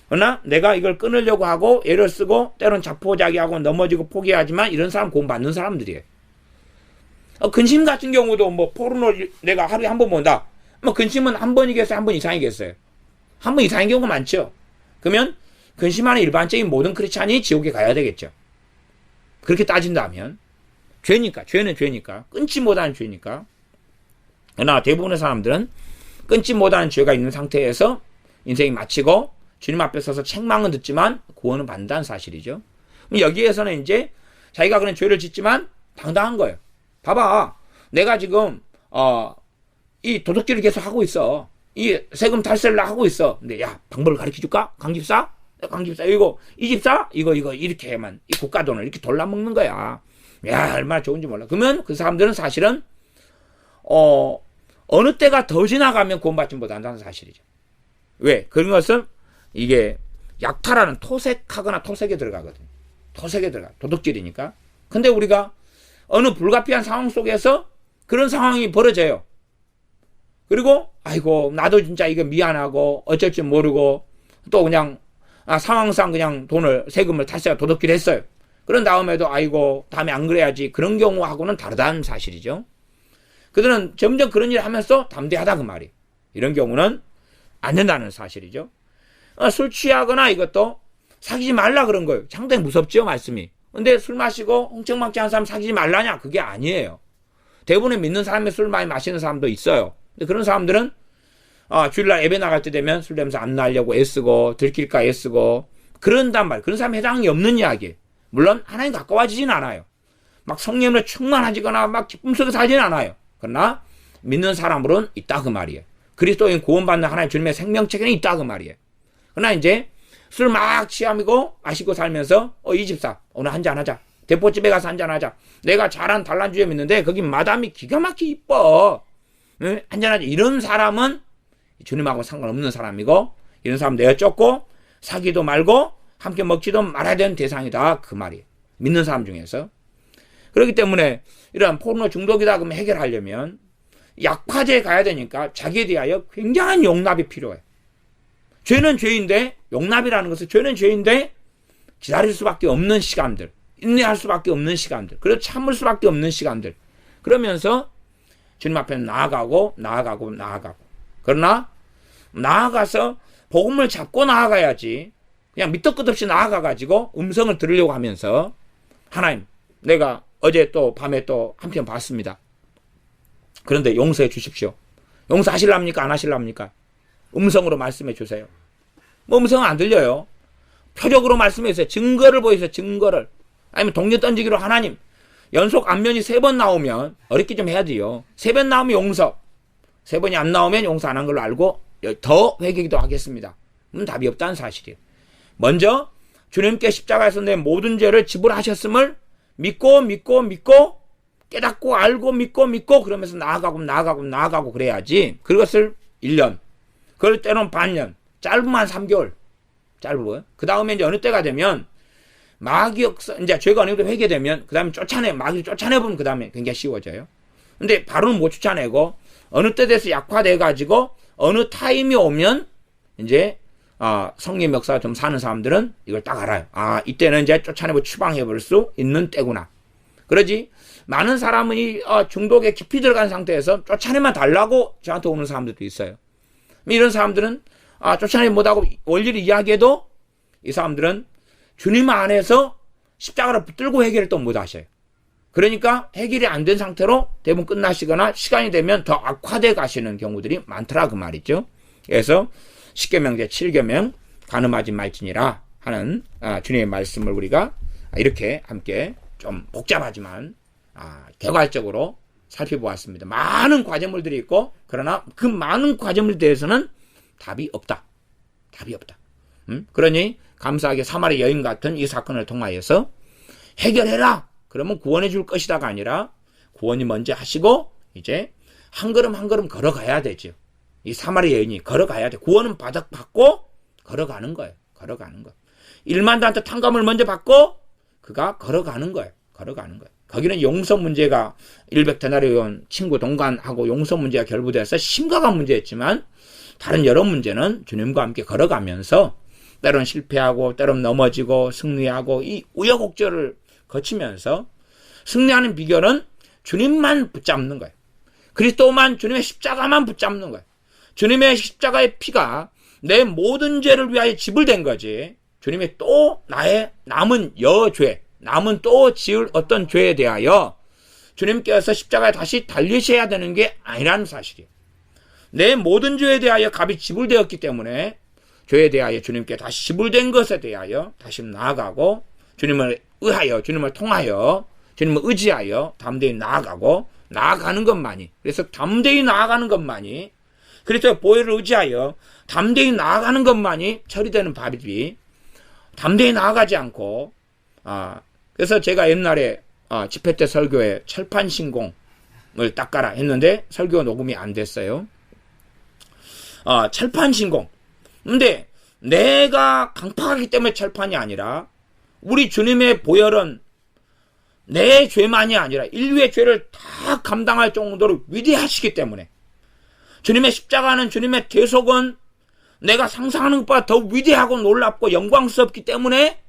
[SPEAKER 1] 그러나 내가 이걸 끊으려고 하고 애를 쓰고 때론 자포자기하고 넘어지고 포기하지만 이런 사람 구원받는 사람들이에요. 근심 같은 경우도 뭐 포르노 내가 하루에 한 번 본다. 뭐 근심은 한 번이겠어요? 한 번 이상이겠어요? 한 번 이상인 경우가 많죠. 그러면 근심하는 일반적인 모든 크리스찬이 지옥에 가야 되겠죠. 그렇게 따진다면 죄니까. 죄는 죄니까. 끊지 못하는 죄니까. 그러나 대부분의 사람들은 끊지 못하는 죄가 있는 상태에서 인생이 마치고 주님 앞에 서서 책망은 듣지만 구원은 받는다는 사실이죠. 여기에서는 이제 자기가 그런 죄를 짓지만 당당한 거예요. 봐봐. 내가 지금 이 도둑질을 계속 하고 있어. 이 세금 탈세를 하고 있어. 근데 야, 방법을 가르쳐 줄까? 강집사? 강집사 이거 이 집사? 이거 이렇게만 이 국가 돈을 이렇게 돌라먹는 거야. 야, 얼마나 좋은지 몰라. 그러면 그 사람들은 사실은 어느 때가 더 지나가면 구원받지 못한다는 사실이죠. 왜? 그런 것은 이게 약탈하는 토색하거나 토색에 들어가거든요. 토색에 들어가. 도둑질이니까. 근데 우리가 어느 불가피한 상황 속에서 그런 상황이 벌어져요. 그리고 아이고 나도 진짜 이거 미안하고 어쩔 줄 모르고 또 그냥 상황상 그냥 세금을 탈세가 도둑질 했어요. 그런 다음에도 아이고 다음에 안 그래야지. 그런 경우하고는 다르다는 사실이죠. 그들은 점점 그런 일을 하면서 담대하다 그 말이. 이런 경우는 안 된다는 사실이죠. 술 취하거나 이것도 사귀지 말라 그런 거예요. 상당히 무섭죠 말씀이. 근데 술 마시고 홍청망청한 사람 사귀지 말라냐? 그게 아니에요. 대부분의 믿는 사람이 술 많이 마시는 사람도 있어요. 근데 그런 사람들은 주일날 예배 나갈 때 되면 술 냄새 안 나려고 애쓰고 들킬까 애쓰고 그런단 말. 그런 사람 해당이 없는 이야기예요. 물론 하나님 가까워지진 않아요. 막 성령으로 충만하지거나 막 기쁨 속에 살지는 않아요. 그러나 믿는 사람으로는 있다 그 말이에요. 그리스도인 구원받는 하나님 주님의 생명체계는 있다 그 말이에요. 그러나 이제 술 막 취하고 마시고 살면서 이 집사 오늘 한잔 하자. 대포집에 가서 한잔 하자. 내가 잘한 단란주점 있는데 거기 마담이 기가 막히게 이뻐. 응? 한잔 하자. 이런 사람은 주님하고 상관없는 사람이고 이런 사람 내어 쫓고 사기도 말고 함께 먹지도 말아야 되는 대상이다 그 말이에요. 믿는 사람 중에서. 그렇기 때문에 이런 포르노 중독이다 그러면 해결하려면 약화제에 가야 되니까 자기에 대하여 굉장한 용납이 필요해. 죄는 죄인데 용납이라는 것은 죄는 죄인데 기다릴 수밖에 없는 시간들, 인내할 수밖에 없는 시간들, 그리고 참을 수밖에 없는 시간들. 그러면서 주님 앞에 나아가고 그러나 나아가서 복음을 잡고 나아가야지 그냥 밑도 끝 없이 나아가가지고 음성을 들으려고 하면서 하나님 내가 어제 또 밤에 또 한 편 봤습니다. 그런데 용서해 주십시오. 용서하실랍니까? 안 하실랍니까? 음성으로 말씀해 주세요. 뭐 음성은 안 들려요. 표적으로 말씀해 주세요. 증거를 보여주세요. 증거를. 아니면 동료 던지기로 하나님. 연속 안면이 3번 나오면 어렵게 좀 해야 돼요. 3번 나오면 용서. 3번이 안 나오면 용서 안 한 걸로 알고 더 회개기도 하겠습니다. 답이 없다는 사실이에요. 먼저 주님께 십자가에서 내 모든 죄를 지불하셨음을 믿고 깨닫고 알고 믿고 그러면서 나아가고 그래야지. 그것을 1년, 그럴 때는 반년, 짧으면 3개월. 짧고요. 그 다음에 이제 어느 때가 되면 마귀 역사, 이제 죄가 어느 정도 회개되면 그 다음에 마귀를 쫓아내보면 그 다음에 굉장히 쉬워져요. 근데 바로는 못 쫓아내고 어느 때 돼서 약화돼가지고 어느 타임이 오면 이제 성령 역사가 좀 사는 사람들은 이걸 딱 알아요. 이때는 이제 쫓아내고 추방해버릴 수 있는 때구나. 그러지 많은 사람은 이 중독에 깊이 들어간 상태에서 쫓아내만 달라고 저한테 오는 사람들도 있어요. 이런 사람들은 쫓아내지 못하고 원리를 이야기해도 이 사람들은 주님 안에서 십자가를 붙들고 해결을 또 못하셔요. 그러니까 해결이 안 된 상태로 대부분 끝나시거나 시간이 되면 더 악화돼 가시는 경우들이 많더라 그 말이죠. 그래서 10계명 제7계명 간음하지 말지니라 하는 주님의 말씀을 우리가 이렇게 함께 좀 복잡하지만 개괄적으로 살펴보았습니다. 많은 과제물들이 있고 그러나 그 많은 과제물에 대해서는 답이 없다. 그러니 감사하게 사마리 여인 같은 이 사건을 통하여서 해결해라. 그러면 구원해 줄 것이다가 아니라 구원이 먼저 하시고 이제 한 걸음 한 걸음 걸어가야 되죠. 이 사마리 여인이 걸어가야 돼. 구원은 받고 걸어가는 거예요. 1만 달란트 탕감을 먼저 받고 그가 걸어가는 거예요. 거기는 용서 문제가 100데나리온 친구 동간하고 용서 문제가 결부돼서 심각한 문제였지만 다른 여러 문제는 주님과 함께 걸어가면서 때론 실패하고 때론 넘어지고 승리하고 이 우여곡절을 거치면서 승리하는 비결은 주님만 붙잡는 거예요. 그리스도만, 주님의 십자가만 붙잡는 거예요. 주님의 십자가의 피가 내 모든 죄를 위하여 지불된 거지. 주님의 또 나의 남은 여죄, 남은 또 지을 어떤 죄에 대하여 주님께서 십자가에 다시 달리셔야 되는 게 아니라는 사실이에요. 내 모든 죄에 대하여 값이 지불되었기 때문에 죄에 대하여 주님께 다시 지불된 것에 대하여 다시 나아가고 주님을 의하여, 주님을 통하여, 주님을 의지하여 담대히 나아가는 것만이, 그래서 담대히 나아가는 것만이, 그래서 보혈을 의지하여 담대히 나아가는 것만이 처리되는 밥이지, 담대히 나아가지 않고, 그래서 제가 옛날에 집회 때 설교에 철판 신공을 닦아라 했는데 설교 녹음이 안 됐어요. 철판 신공. 근데 내가 강팍하기 때문에 철판이 아니라 우리 주님의 보혈은 내 죄만이 아니라 인류의 죄를 다 감당할 정도로 위대하시기 때문에 주님의 십자가는, 주님의 대속은 내가 상상하는 것보다 더 위대하고 놀랍고 영광스럽기 때문에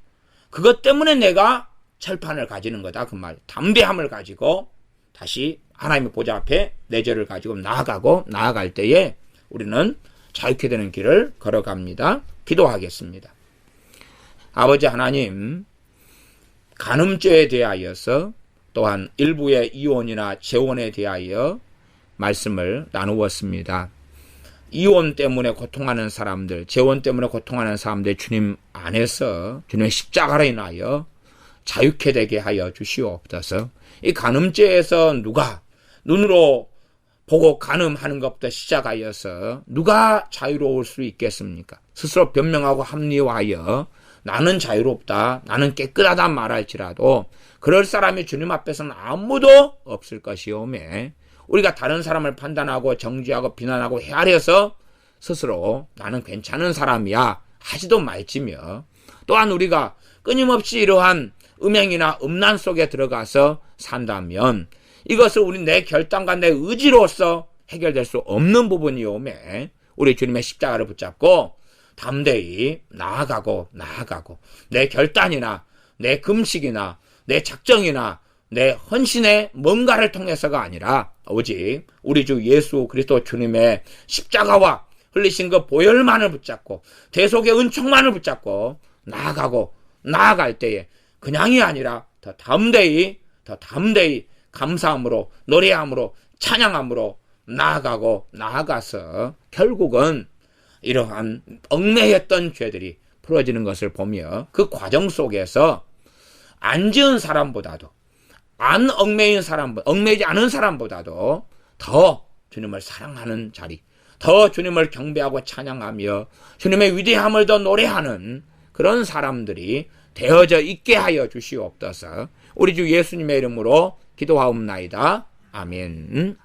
[SPEAKER 1] 그것 때문에 내가 철판을 가지는 거다 그 말. 담대함을 가지고 다시 하나님의 보좌 앞에 내 죄를 가지고 나아갈 때에 우리는 자유케 되는 길을 걸어갑니다. 기도하겠습니다. 아버지 하나님, 간음죄에 대하여서 또한 일부의 이혼이나 재혼에 대하여 말씀을 나누었습니다. 이혼 때문에 고통하는 사람들, 재혼 때문에 고통하는 사람들 주님 안에서 주님의 십자가로 인하여 자유케 되게 하여 주시옵소서. 이 간음죄에서 누가 눈으로 보고 간음하는 것부터 시작하여서 누가 자유로울 수 있겠습니까? 스스로 변명하고 합리화하여 나는 자유롭다, 나는 깨끗하다 말할지라도 그럴 사람이 주님 앞에서는 아무도 없을 것이오매 우리가 다른 사람을 판단하고 정죄하고 비난하고 헤아려서 스스로 나는 괜찮은 사람이야 하지도 말지며, 또한 우리가 끊임없이 이러한 음행이나 음란 속에 들어가서 산다면 이것을 우리 내 결단과 내 의지로서 해결될 수 없는 부분이오매 우리 주님의 십자가를 붙잡고 담대히 나아가고 내 결단이나 내 금식이나 내 작정이나 내 헌신의 뭔가를 통해서가 아니라 오직 우리 주 예수 그리스도 주님의 십자가와 흘리신 그 보혈만을 붙잡고 대속의 은총만을 붙잡고 나아갈 때에 그냥이 아니라 더 담대히 더 담대히 감사함으로 노래함으로 찬양함으로 나아가서 결국은 이러한 얽매였던 죄들이 풀어지는 것을 보며 그 과정 속에서 안 지은 사람보다도 안 얽매이지 않은 사람보다도 더 주님을 사랑하는 자리, 더 주님을 경배하고 찬양하며 주님의 위대함을 더 노래하는 그런 사람들이 되어져 있게 하여 주시옵소서. 우리 주 예수님의 이름으로 기도하옵나이다. 아멘.